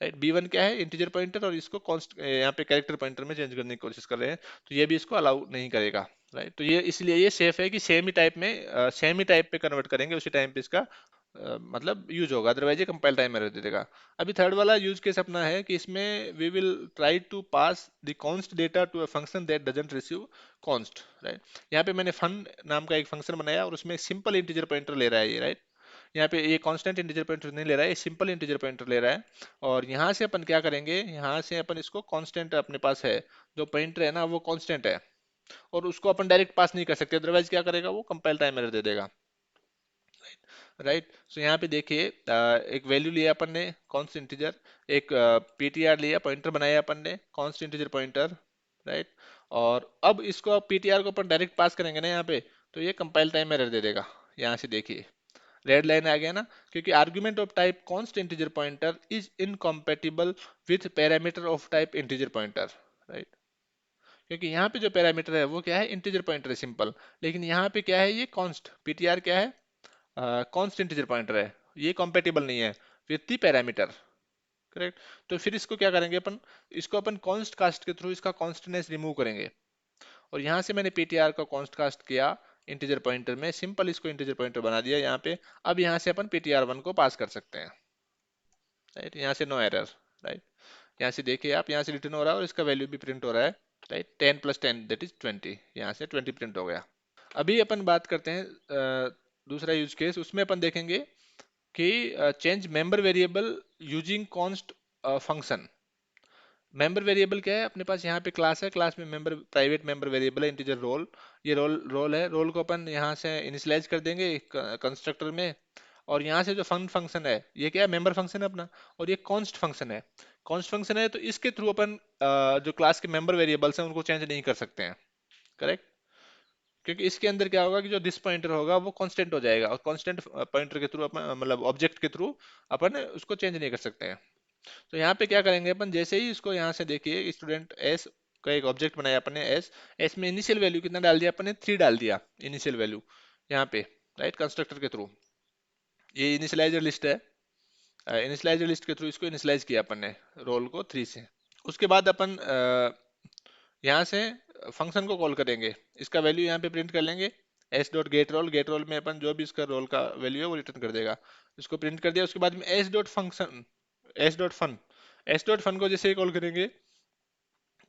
राइट। B1 क्या है, इंटीजर पॉइंटर, और इसको कॉन्स्ट यहाँ पे कैरेक्टर पॉइंटर में चेंज करने की कोशिश कर रहे हैं, तो ये भी इसको अलाउ नहीं करेगा, राइट। तो ये इसलिए ये सेफ है कि सेम ही टाइप में, सेम ही टाइप पे कन्वर्ट करेंगे, उसी टाइम पे इसका मतलब यूज होगा, अदरवाइज ये कंपाइल टाइम एरर दे देगा। अभी थर्ड वाला यूज केस अपना है कि इसमें we will try to pass the const data to a function that doesn't receive const, right. यहाँ पे मैंने फन नाम का एक फंक्शन बनाया और उसमें सिंपल इंटीजर पॉइंटर ले रहा है ये, राइट। यहाँ पे ये कांस्टेंट इंटीजर पॉइंटर नहीं ले रहा है, ये सिंपल इंटीजर पॉइंटर ले रहा है। और यहाँ से अपन क्या करेंगे, यहाँ से अपन इसको कांस्टेंट अपने पास है, जो पॉइंटर है ना वो कांस्टेंट है, और उसको अपन डायरेक्ट पास नहीं कर सकते, अदरवाइज क्या करेगा वो कंपाइल टाइम एरर दे देगा, राइट। सो यहाँ पे देखिए एक वैल्यू लिया अपन ने कॉन्स्ट इंटीजर, एक पीटीआर लिया, पॉइंटर बनाया अपन ने कॉन्स्ट इंटीजर पॉइंटर, राइट। और अब इसको पीटीआर को अपन डायरेक्ट पास करेंगे ना यहाँ पे, तो ये कंपाइल टाइम एरर दे देगा। यहाँ से देखिए रेड लाइन आ गया ना, क्योंकि argument of type const integer pointer is incompatible with parameter of type integer pointer, right. क्योंकि यहाँ पे जो पैरामीटर है वो क्या है, इंटीजर पॉइंटर है सिंपल, लेकिन यहाँ पे क्या है, ये कॉन्स्ट पीटीआर क्या है, कॉन्स्ट इंटीजर पॉइंटर है, ये कॉम्पेटिबल नहीं है विथ दी पैरामीटर, करेक्ट। तो फिर इसको क्या करेंगे अपन, इसको अपन कॉन्स्ट कास्ट के थ्रू इसका कॉन्स्टेंस रिमूव करेंगे। और यहाँ से मैंने पीटीआर को कॉन्स्ट कास्ट किया इंटीजर पॉइंटर में, सिंपल इसको इंटीजर पॉइंटर बना दिया यहाँ पे। अब यहाँ से अपन ptr1 को पास कर सकते हैं, राइट, यहाँ से नो एरर, राइट। यहाँ से देखिए आप, यहाँ से रिटर्न हो रहा है और इसका वैल्यू भी प्रिंट हो रहा है, राइट, 10 + 10 दैट इज 20, यहाँ से 20 प्रिंट हो गया। अभी अपन बात करते हैं दूसरा यूज केस, उसमें अपन देखेंगे कि change member variable using const function. Member variable क्या है, अपने पास यहाँ पे क्लास है, क्लास में मेंबर, प्राइवेट मेंबर वेरिएबल है इंटीजर रोल, ये रोल रोल है, रोल को अपन यहाँ से इनिशियलाइज कर देंगे कंस्ट्रक्टर में। और यहाँ से जो फंक्शन है ये क्या है, मेंबर फंक्शन है अपना, और ये कॉन्स्ट फंक्शन है। कॉन्स्ट फंक्शन है तो इसके थ्रू अपन जो क्लास के मेंबर वेरिएबल्स हैं उनको चेंज नहीं कर सकते हैं, करेक्ट। क्योंकि इसके अंदर क्या होगा कि जो दिस पॉइंटर होगा वो कांस्टेंट हो जाएगा, और कांस्टेंट पॉइंटर के थ्रू अपन, मतलब ऑब्जेक्ट के थ्रू अपन उसको चेंज नहीं कर सकते हैं। तो यहाँ पे क्या करेंगे अपन, जैसे ही इसको यहाँ से देखिए स्टूडेंट एस का एक ऑब्जेक्ट बनाया अपन ने, एस, एस में इनिशियल वैल्यू कितना डाल दिया अपन ने, 3 डाल दिया इनिशियल वैल्यू यहाँ पे, राइट, कंस्ट्रक्टर के थ्रू। ये इनिशियलाइजर लिस्ट है, इनिशियलाइजर लिस्ट के थ्रू इसको इनिशियलाइज किया अपन ने रोल को 3 से। उसके बाद अपन यहाँ से फंक्शन को कॉल करेंगे, इसका वैल्यू यहाँ पे प्रिंट कर लेंगे, S dot get roll, get roll में अपन जो भी इसका रोल का वैल्यू है वो रिटर्न कर देगा। इसको प्रिंट कर दिया, उसके बाद में S dot function, S dot fun, S dot fun को जैसे ही कॉल करेंगे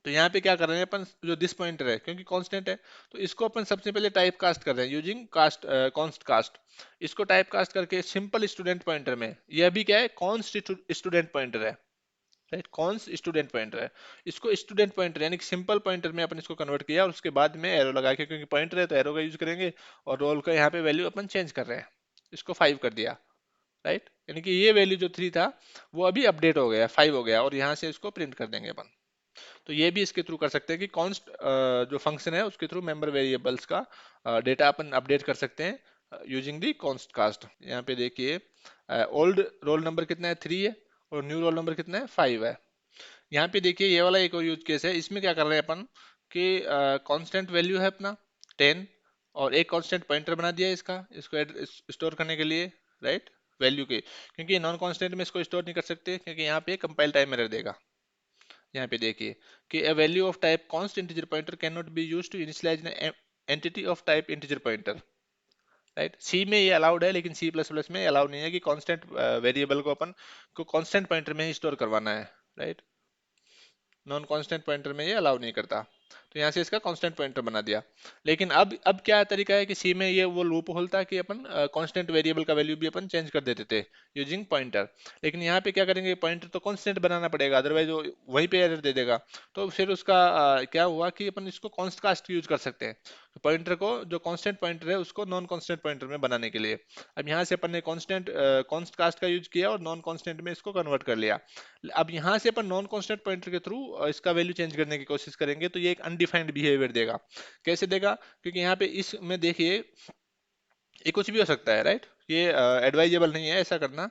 तो यहाँ पे क्या कर रहे हैं अपन, जो दिस पॉइंटर है क्योंकि कांस्टेंट है, तो इसको अपन सबसे पहले टाइप कास्ट कर रहे हैं यूजिंग कास्ट कॉन्स्ट कास्ट। इसको टाइप कास्ट करके सिंपल स्टूडेंट पॉइंटर में, यह भी क्या है, कॉन्स्ट स्टूडेंट पॉइंटर है, राइट, कॉन्स स्टूडेंट पॉइंटर है। इसको स्टूडेंट पॉइंटर यानी कि सिंपल पॉइंटर में अपन इसको कन्वर्ट किया, और उसके बाद में एरो लगा के, क्योंकि पॉइंटर है तो एरो का यूज करेंगे, और रोल का यहाँ पे वैल्यू अपन चेंज कर रहे हैं, इसको 5 कर दिया, राइट, यानी कि ये वैल्यू जो 3 था वो अभी अपडेट हो गया, 5 हो गया, और यहाँ से इसको प्रिंट कर देंगे अपन। तो ये भी इसके थ्रू कर सकते हैं कि कॉन्स्ट जो फंक्शन है उसके थ्रू मेंबर वेरिएबल्स का डेटा अपन अपडेट कर सकते हैं यूजिंग दी कॉन्स्ट कास्ट। यहाँ पे देखिए ओल्ड रोल नंबर कितना है, 3 है, और न्यू रोल नंबर कितना है, 5 है। यहाँ पे देखिए ये वाला एक और यूज केस है, इसमें क्या कर रहे हैं अपन कि कांस्टेंट वैल्यू है अपना 10, और एक कांस्टेंट पॉइंटर बना दिया है इसका, इसको स्टोर करने के लिए, राइट, वैल्यू के, क्योंकि नॉन कांस्टेंट में इसको स्टोर नहीं कर सकते क्योंकि यहाँ पे कंपाइल टाइम एरर देगा। यहाँ पे देखिए कि a value of type const integer pointer cannot be used to initialize an entity of type integer pointer, right. C में ये अलाउड है लेकिन सी प्लस प्लस में अलाउड नहीं है कि कांस्टेंट वेरिएबल को अपन को कांस्टेंट पॉइंटर में ही स्टोर करवाना है, राइट, नॉन कांस्टेंट पॉइंटर में ये अलाउ नहीं करता। तो यहाँ से इसका कांस्टेंट पॉइंटर बना दिया। लेकिन अब क्या तरीका है कि सी में ये वो लूप होल था कि अपन कांस्टेंट वेरिएबल का वैल्यू भी अपन चेंज कर देते थे यूजिंग पॉइंटर। लेकिन यहाँ पे क्या करेंगे, पॉइंटर तो कांस्टेंट बनाना पड़ेगा, अदरवाइज वो वहीं पे एरर दे देगा। तो फिर उसका क्या हुआ कि अपन इसको कॉन्स्ट कास्ट यूज कर सकते हैं, पॉइंटर को जो कांस्टेंट पॉइंटर है उसको नॉन कांस्टेंट पॉइंटर में बनाने के लिए। अब यहाँ से अपन ने कांस्टेंट कॉन्स्ट कास्ट का यूज किया और नॉन कांस्टेंट में इसको कन्वर्ट कर लिया। अब यहाँ से अपन नॉन कांस्टेंट पॉइंटर के थ्रू इसका वैल्यू चेंज करने की कोशिश करेंगे, तो ये एक अनडिफाइंड बिहेवियर देगा। कैसे देगा, क्योंकि यहाँ पे इसमें देखिए ये कुछ भी हो सकता है, राइट, ये एडवाइजेबल नहीं है ऐसा करना।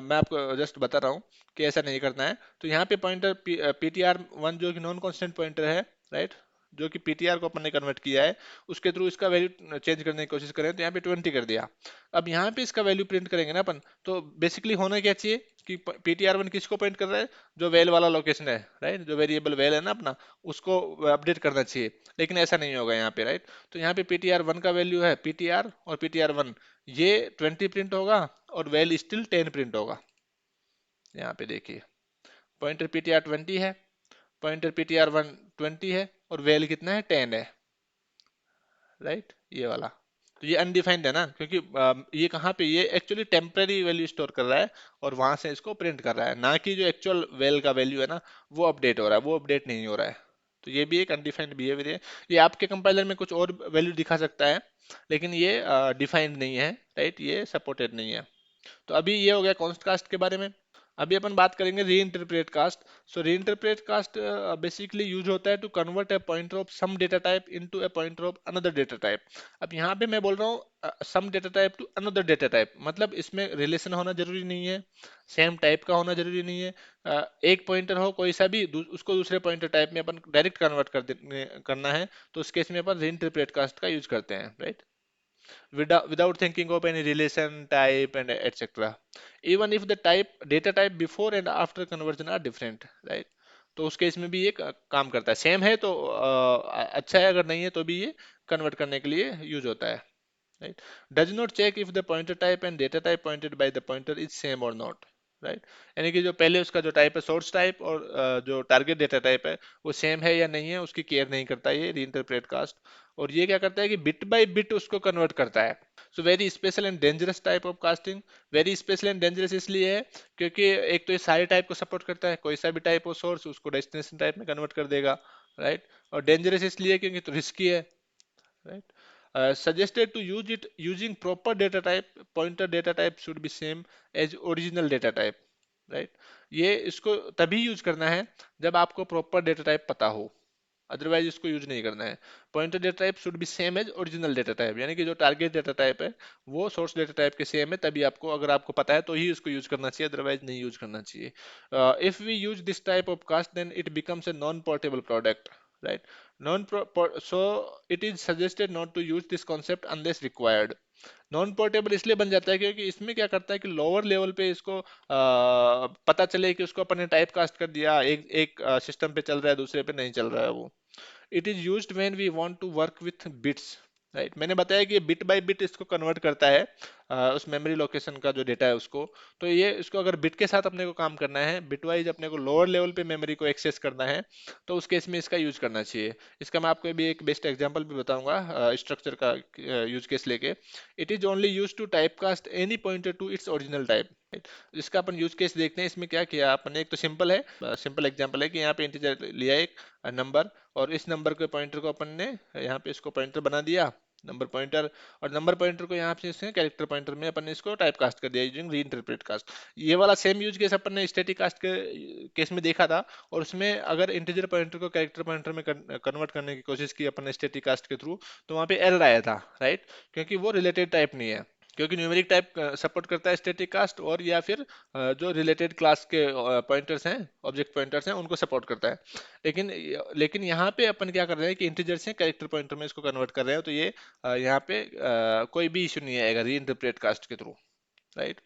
मैं आपको जस्ट बता रहा हूँ कि ऐसा नहीं करना है। तो यहाँ पे पॉइंटर ptr1 जो कि नॉन कांस्टेंट पॉइंटर है, राइट, जो कि ptr को अपन ने कन्वर्ट किया है, उसके थ्रू इसका वैल्यू चेंज करने की कोशिश करें, तो यहाँ पे 20 कर दिया। अब यहाँ पे इसका वैल्यू प्रिंट करेंगे ना अपन, तो बेसिकली होना क्या चाहिए कि ptr1 किसको पॉइंट कर रहा है, जो वेल वाला लोकेशन है, राइट, जो वेरिएबल वेल है ना अपना, उसको अपडेट करना चाहिए। लेकिन ऐसा नहीं होगा यहाँ पे, राइट। तो यहाँ पे ptr1 का वैल्यू है ptr, और ptr1 ये 20 प्रिंट होगा, और वैल स्टिल 10 प्रिंट होगा। यहाँ पे देखिए पॉइंटर ptr20 है, पॉइंटर ptr1 20 है, और वैल कितना है, 10 है, राइट, ये वाला। तो ये अनडिफाइंड है ना, क्योंकि ये कहाँ पे, ये एक्चुअली टेम्पररी वैल्यू स्टोर कर रहा है और वहां से इसको प्रिंट कर रहा है, ना कि जो एक्चुअल वेल का वैल्यू है ना वो अपडेट हो रहा है, वो अपडेट नहीं हो रहा है। तो ये भी एक अनडिफाइंड बिहेवियर है। ये आपके कंपाइलर में कुछ और वैल्यू दिखा सकता है, लेकिन ये डिफाइंड नहीं है, राइट, ये सपोर्टेड नहीं है। तो अभी ये हो गया कॉन्स्ट कास्ट के बारे में। अभी अपन बात करेंगे री इंटरप्रेट कास्ट। सो री इंटरप्रेट कास्ट बेसिकली यूज होता है to convert a pointer of some data type into a pointer of another data type. अब यहाँ पे मैं बोल रहा हूँ some data type to another data type, मतलब इसमें रिलेशन होना जरूरी नहीं है, सेम टाइप का होना जरूरी नहीं है। एक पॉइंटर हो कोई सा भी, उसको दूसरे पॉइंटर टाइप में अपन डायरेक्ट कन्वर्ट करना है, तो उस केस में अपन री इंटरप्रेट कास्ट का यूज करते हैं, right, without thinking of any relation type and etc, even if the type data type before and after conversion are different, right। तो उस केस में भी ये काम करता है, सेम है तो अच्छा है, अगर नहीं है तो भी ये कन्वर्ट करने के लिए यूज होता है, right, does not check if the pointer type and data type pointed by the pointer is same or not, right, यानी कि जो पहले उसका जो टाइप है सोर्स टाइप, और जो टारगेट डेटा टाइप है वो सेम है या नहीं है उसकी केयर नहीं करता ये रीइंटरप्रेट कास्ट। और ये क्या करता है कि बिट बाय बिट उसको कन्वर्ट करता है। So very special and dangerous type of casting. Very special and dangerous इसलिए है क्योंकि एक तो ये सारे टाइप को सपोर्ट करता है, कोई सा भी टाइप हो सोर्स उसको डेस्टिनेशन टाइप में कन्वर्ट कर देगा, राइट। और डेंजरस इसलिए क्योंकि तो रिस्की है, right, suggested to use it using proper data type, pointer data type should be same as original data type, right। ये इसको तभी यूज करना है जब आपको प्रॉपर डेटा टाइप पता हो, अदरवाइज इसको यूज नहीं करना है। Pointer data type should be same as original data type, यानी कि जो टारगेट डेटा टाइप है वो सोर्स डेटा टाइप के सेम है, तभी आपको, अगर आपको पता है तो ही उसको यूज करना चाहिए, अदरवाइज नहीं यूज करना चाहिए। If we use this type of cast then it becomes a non portable product, right. So it is suggested not to use this concept unless required। Non portable इसलिए बन जाता है क्योंकि इसमें क्या करता है कि लोअर लेवल पे इसको पता चले कि उसको अपन ने टाइप कास्ट कर दिया, एक एक सिस्टम पे चल रहा है दूसरे पे नहीं चल रहा है वो। It is used when we want to work with bits, right. मैंने बताया कि ये बिट बाय बिट इसको कन्वर्ट करता है उस मेमोरी लोकेशन का जो डेटा है उसको। तो ये इसको अगर बिट के साथ अपने को काम करना है, बिट वाइज अपने को लोअर लेवल पे मेमोरी को एक्सेस करना है, तो उस केस में इसका यूज करना चाहिए। इसका मैं आपको भी एक बेस्ट एग्जांपल भी बताऊंगा स्ट्रक्चर का यूज केस लेके। It is only use to type cast any pointer to its original type. इसका अपन यूज केस देखते हैं। इसमें क्या किया अपन ने, एक तो सिंपल है, सिंपल एग्जांपल है कि यहाँ पे इंटीजर लिया एक नंबर, और इस नंबर के पॉइंटर को अपन ने यहाँ पे इसको पॉइंटर बना दिया, नंबर पॉइंटर। और नंबर पॉइंटर को यहाँ पे इसने कैरेक्टर पॉइंटर में अपन ने इसको टाइप कास्ट कर दिया यूजिंग रीइंटरप्रेट कास्ट। ये वाला सेम यूज केस अपन ने स्टैटिक कास्ट के केस में देखा था, और उसमें अगर इंटीजर पॉइंटर को कैरेक्टर पॉइंटर में कन्वर्ट करने की कोशिश की अपन ने स्टैटिक कास्ट के थ्रू, तो वहाँ पे एरर आया था, राइट, क्योंकि वो रिलेटेड टाइप नहीं है। क्योंकि न्यूमेरिक टाइप सपोर्ट करता है स्टैटिक कास्ट, और या फिर जो रिलेटेड क्लास के पॉइंटर्स हैं, ऑब्जेक्ट पॉइंटर्स हैं, उनको सपोर्ट करता है। लेकिन लेकिन यहाँ पे अपन क्या कर रहे हैं कि इंटीजर से कैरेक्टर पॉइंटर में इसको कन्वर्ट कर रहे हैं, तो ये यहाँ पे कोई भी इशू नहीं आएगा री इंटरप्रेट कास्ट के थ्रू, राइट।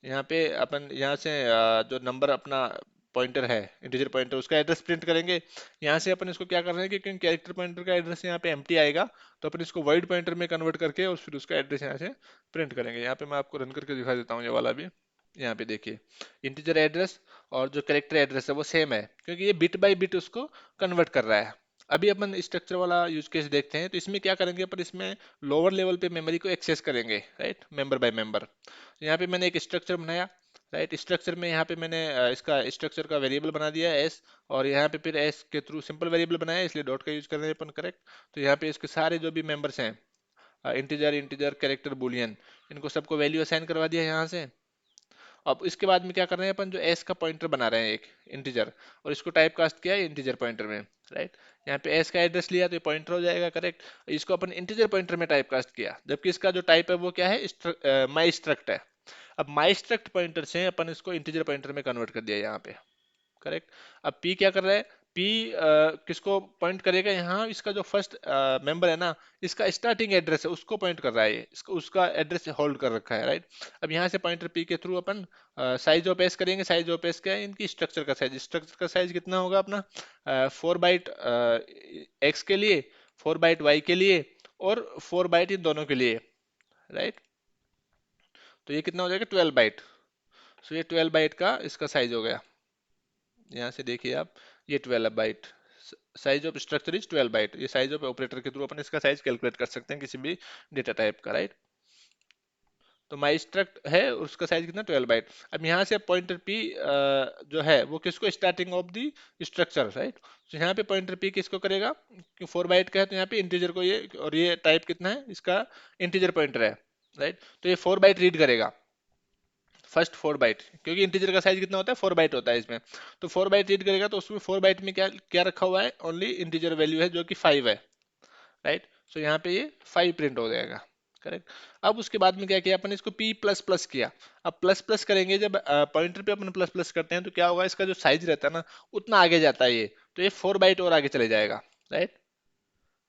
यहाँ पे अपन यहाँ से जो नंबर अपना पॉइंटर है, इंटीजर पॉइंटर, उसका एड्रेस प्रिंट करेंगे। यहाँ से अपन इसको क्या कर रहे हैं कि क्योंकि कैरेक्टर पॉइंटर का एड्रेस यहाँ पे एम्प्टी आएगा, तो अपन इसको वाइड पॉइंटर में कन्वर्ट करके और फिर उसका एड्रेस यहाँ से प्रिंट करेंगे। यहाँ पे मैं आपको रन करके दिखा देता हूँ ये वाला भी। यहाँ पे देखिए, इंटीजर एड्रेस और जो कैरेक्टर एड्रेस है वो सेम है, क्योंकि ये बिट बाय बिट उसको कन्वर्ट कर रहा है। अभी अपन स्ट्रक्चर वाला यूज केस देखते हैं। तो इसमें क्या करेंगे अपन, इसमें लोअर लेवल पे मेमोरी को एक्सेस करेंगे, राइट, मेंबर बाय मेंबर। यहाँ पे मैंने एक स्ट्रक्चर बनाया, राइट। स्ट्रक्चर में यहाँ पे मैंने इसका स्ट्रक्चर का वेरिएबल बना दिया एस, और यहाँ पे फिर एस के थ्रू सिंपल वेरिएबल बनाया, इसलिए डॉट का यूज कर रहे हैं अपन, करेक्ट। तो यहाँ पे इसके सारे जो भी मेंबर्स हैं, इंटीजर इंटीजर कैरेक्टर बुलियन, इनको सबको वैल्यू असाइन करवा दिया यहाँ से। अब इसके बाद में क्या कर रहे हैं अपन, जो एस का पॉइंटर बना रहे हैं एक इंटीजर, और इसको टाइप कास्ट किया है इंटीजर पॉइंटर में, राइट। यहाँ पे एस का एड्रेस लिया तो ये पॉइंटर हो जाएगा, करेक्ट। इसको अपन इंटीजर पॉइंटर में टाइप कास्ट किया, जबकि इसका जो टाइप है वो क्या है, माई स्ट्रक्ट है। अब माई स्ट्रक्ट पॉइंटर से अपन इसको इंटीजर पॉइंटर में कन्वर्ट कर दिया यहाँ पे, करेक्ट। अब पी क्या कर रहा है, पी किसको पॉइंट करेगा, यहाँ इसका जो फर्स्ट मेंबर है ना, इसका स्टार्टिंग एड्रेस है उसको पॉइंट कर रहा है ये, इसको उसका एड्रेस होल्ड कर रखा है, राइट। अब यहाँ से पॉइंटर पी के through upon size of S करेंगे। साइज ऑफ एस क्या है, इनकी स्ट्रक्चर का साइज। स्ट्रक्चर का साइज कितना होगा अपना, 4 बाइट एक्स के लिए, 4 बाइट वाई के लिए, और 4 बाइट इन दोनों के लिए, राइट। तो ये कितना हो जाएगा, 12 बाइट। सो ये 12 बाइट का इसका साइज हो गया। यहाँ से देखिए आप, ये 12 byte size of structure is 12 byte. ये साइज ऑफ ऑपरेटर के थ्रू अपन इसका साइज कैलकुलेट कर सकते हैं किसी भी डेटा टाइप का, राइट। तो माई स्ट्रक्ट है और उसका साइज कितना, 12 बाइट। अब यहाँ से पॉइंटर पी जो है वो किसको, starting of the structure, right. तो यहाँ पे पॉइंटर पी किसको करेगा, कि 4 बाइट का है तो यहाँ पे इंटीजर को ये, और ये टाइप कितना है इसका, इंटीजर पॉइंटर है, राइट। तो ये 4 बाइट रीड करेगा, फर्स्ट 4 बाइट, क्योंकि इंटीजर का साइज कितना होता है, 4 बाइट होता है इसमें। तो 4 बाइट रीड करेगा, तो उसमें 4 बाइट में क्या क्या रखा हुआ है, ओनली इंटीजर वैल्यू है जो कि 5 है, राइट। सो यहाँ पे ये 5 प्रिंट हो जाएगा, करेक्ट। अब उसके बाद में क्या किया अपन, इसको p प्लस प्लस किया। अब प्लस प्लस करेंगे, जब पॉइंटर पे अपन प्लस प्लस करते हैं तो क्या होगा, इसका जो साइज रहता है ना, उतना आगे जाता है ये, तो ये 4 बाइट और आगे चले जाएगा, राइट।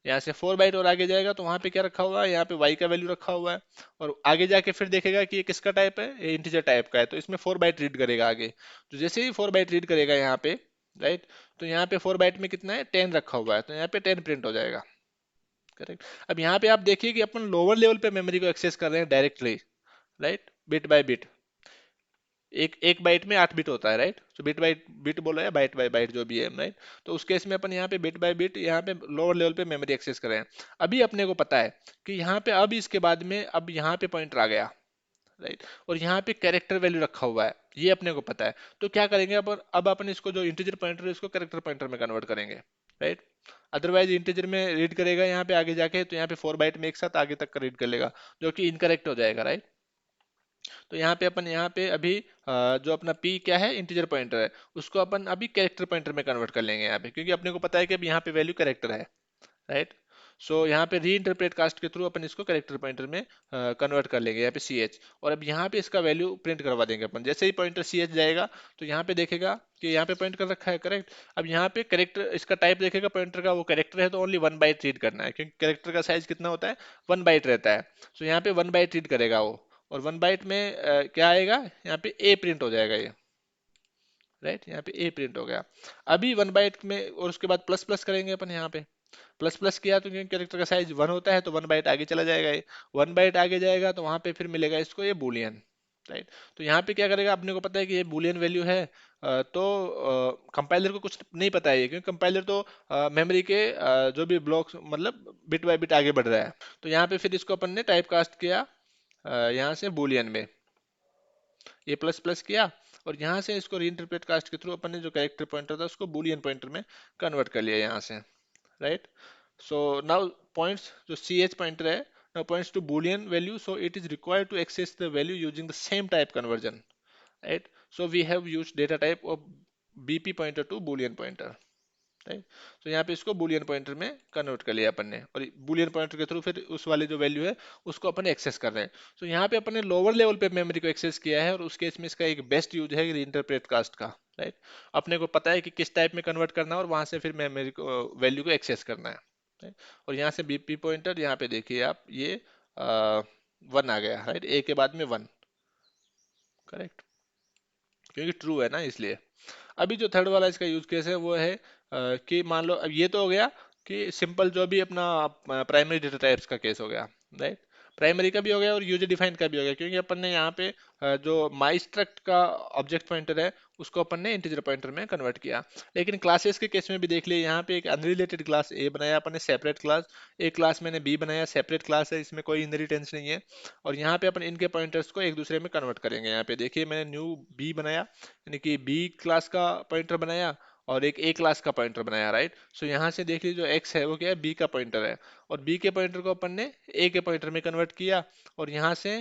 यहाँ से 4 बाइट और आगे जाएगा, तो वहां पे क्या रखा हुआ है, यहाँ पे y का वैल्यू रखा हुआ है। और आगे जाके फिर देखेगा कि ये किसका टाइप है, ये इंटीजर टाइप का है, तो इसमें 4 बाइट रीड करेगा आगे। तो जैसे ही 4 बाइट रीड करेगा यहाँ पे, राइट, तो यहाँ पे 4 बाइट में कितना है, 10 रखा हुआ है, तो यहाँ पे 10 प्रिंट हो जाएगा, करेक्ट। अब यहाँ पे आप देखिए कि अपन लोअर लेवल पे मेमोरी को एक्सेस कर रहे हैं directly, right, bit by bit. एक एक बाइट में 8 बिट होता है, राइट। तो बिट बाय बिट बोला है, बाइट बाय बाइट जो भी है, राइट। तो उस केस में अपन यहाँ पे बिट बाय बिट यहाँ पे लोअर लेवल पे मेमोरी एक्सेस कर रहे हैं। अभी अपने को पता है कि यहाँ पे अब इसके बाद में अब यहाँ पे पॉइंटर आ गया, राइट, और यहाँ पे कैरेक्टर वैल्यू रखा हुआ है, ये अपने को पता है। तो क्या करेंगे अपन, अब अपन इसको जो इंटीजर पॉइंटर है इसको कैरेक्टर पॉइंटर में कन्वर्ट करेंगे, राइट। अदरवाइज इंटीजर में रीड करेगा यहाँ पे आगे जाके, तो यहाँ पे 4 बाइट में एक साथ आगे तक का रीड कर लेगा, जो कि इनकरेक्ट हो जाएगा, राइट। तो यहाँ पे अपन यहाँ पे अभी जो अपना p क्या है, इंटीजर पॉइंटर है, उसको अपन अभी कैरेक्टर पॉइंटर में कन्वर्ट कर लेंगे यहाँ पे, क्योंकि अपने को पता है कि अब यहाँ पे वैल्यू कैरेक्टर है, राइट। सो यहाँ पे री इंटरप्रेट कास्ट के थ्रू अपन इसको कैरेक्टर पॉइंटर में कन्वर्ट कर लेंगे, यहाँ पे सी एच, और अब यहाँ पे इसका वैल्यू प्रिंट करवा देंगे अपन। जैसे ही पॉइंटर सी एच जाएगा, तो यहाँ पे देखेगा कि यहाँ पे पॉइंट कर रखा है, करेक्ट। अब यहाँ पे कैरेक्टर इसका टाइप देखेगा पॉइंटर का, वो कैरेक्टर है तो ओनली 1 बाइट रीड करना है, क्योंकि कैरेक्टर का साइज कितना होता है, 1 बाइट रहता है। सो यहाँ पे 1 बाइट रीड करेगा वो, और 1 बाइट में क्या आएगा, यहाँ पे ए प्रिंट हो जाएगा ये, राइट। यहाँ पे ए प्रिंट हो गया। अभी 1 बाइट में, और उसके बाद प्लस प्लस करेंगे अपन यहाँ पे, प्लस प्लस किया तो क्योंकि कैरेक्टर का साइज 1 होता है तो 1 बाइट आगे चला जाएगा, ये 1 बाइट आगे जाएगा तो वहां पे फिर मिलेगा इसको ये बूलियन, राइट। तो यहाँ पे क्या करेगा, अपने को पता है कि ये बूलियन वैल्यू है, तो कंपाइलर को कुछ नहीं पता है ये, क्योंकि कंपाइलर तो मेमोरी के जो भी ब्लॉक्स मतलब बिट बाय बिट आगे बढ़ रहा है। तो यहाँ पे फिर इसको अपन ने टाइप कास्ट किया यहाँ से बूलियन में, ये प्लस प्लस किया, और यहाँ से इसको रीइंटरप्रेट कास्ट के थ्रू अपन ने जो कैरेक्टर पॉइंटर था उसको बूलियन पॉइंटर में कन्वर्ट कर लिया यहाँ से, राइट। So now points जो ch pointer है now points to boolean value, so it is required to access the value using the same type conversion, right? So we have used data type of bp pointer to boolean pointer, right. तो यहाँ पे इसको Boolean pointer में convert कर लिया अपन ने, और बूलियन पॉइंटर के थ्रू फिर उस वाले जो वैल्यू है उसको अपन एक्सेस कर रहे हैं। तो यहाँ पे अपन ने लोअर लेवल पे मेमोरी को एक्सेस किया है, और उस केस में इसका एक बेस्ट यूज है इंटरप्रेट कास्ट का, राइट। अपने को पता है कि किस टाइप में कन्वर्ट करना है और वहां से फिर मेमोरी को वैल्यू को एक्सेस करना है, right? और यहाँ से बीपी पॉइंटर यहाँ पे देखिए आप, ये 1 आ गया, राइट, ए के बाद में 1, करेक्ट, क्योंकि ट्रू है ना इसलिए। अभी जो थर्ड वाला इसका यूज केस है वो है कि मान लो, अब ये तो हो गया कि सिंपल जो भी अपना प्राइमरी डेटा टाइप्स का केस हो गया, राइट। प्राइमरी का भी हो गया और यूजर डिफाइंड का भी हो गया, क्योंकि अपन ने यहाँ पे जो माई स्ट्रक्ट का ऑब्जेक्ट पॉइंटर है उसको अपन ने इंटीजर पॉइंटर में कन्वर्ट किया। लेकिन क्लासेस के केस में भी देख लिए, यहाँ पे एक अनरिलेटेड क्लास ए बनाया अपन ने सेपरेट क्लास, एक क्लास मैंने बी बनाया सेपरेट क्लास है, इसमें कोई इनहेरिटेंस नहीं है। और यहाँ पे अपन इनके पॉइंटर्स को एक दूसरे में कन्वर्ट करेंगे। यहाँ पे देखिए मैंने न्यू बी बनाया, यानी कि बी क्लास का पॉइंटर बनाया और एक ए क्लास का पॉइंटर बनाया, राइट। सो यहाँ से देख लीजिए जो एक्स है वो क्या है, बी का पॉइंटर है, और बी के पॉइंटर को अपन ने ए के पॉइंटर में कन्वर्ट किया, और यहाँ से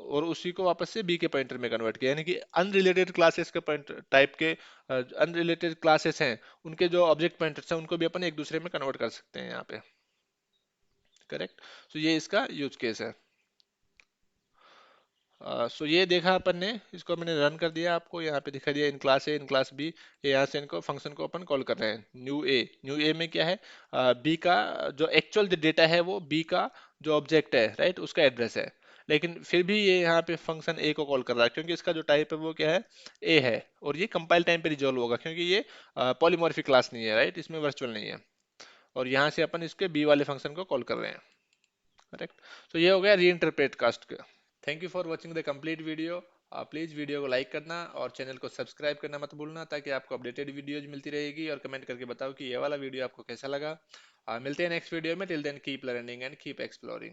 और उसी को वापस से बी के पॉइंटर में कन्वर्ट किया, यानी कि अनरिलेटेड क्लासेस के पॉइंटर टाइप के अनरिलेटेड क्लासेस हैं उनके जो ऑब्जेक्ट पॉइंटर्स हैं उनको भी अपन एक दूसरे में कन्वर्ट कर सकते हैं यहाँ पे, करेक्ट। सो ये इसका यूज केस है। सो ये देखा अपन ने, इसको मैंने रन कर दिया, आपको यहाँ पे दिखा दिया in class A in class B, यहाँ से इनको फंक्शन को अपन कॉल कर रहे हैं। न्यू ए में क्या है, बी का जो एक्चुअल डेटा है वो बी का जो ऑब्जेक्ट है, राइट, उसका एड्रेस है, लेकिन फिर भी ये यहाँ पे फंक्शन ए को कॉल कर रहा है क्योंकि इसका जो टाइप है वो क्या है, ए है, और ये कंपाइल टाइम पे रिजॉल्व होगा क्योंकि ये पॉलीमॉर्फिक क्लास नहीं है, राइट, इसमें वर्चुअल नहीं है। और यहाँ से अपन इसके बी वाले फंक्शन को कॉल कर रहे हैं, करेक्ट। तो ये हो गया री इंटरप्रेट कास्ट का। Thank you for watching the complete video. Please video को लाइक करना और चैनल को सब्सक्राइब करना मत भूलना, ताकि आपको अपडेटेड वीडियोज मिलती रहेगी, और कमेंट करके बताओ कि ये वाला वीडियो आपको कैसा लगा। मिलते हैं नेक्स्ट वीडियो में, till then keep learning and keep exploring.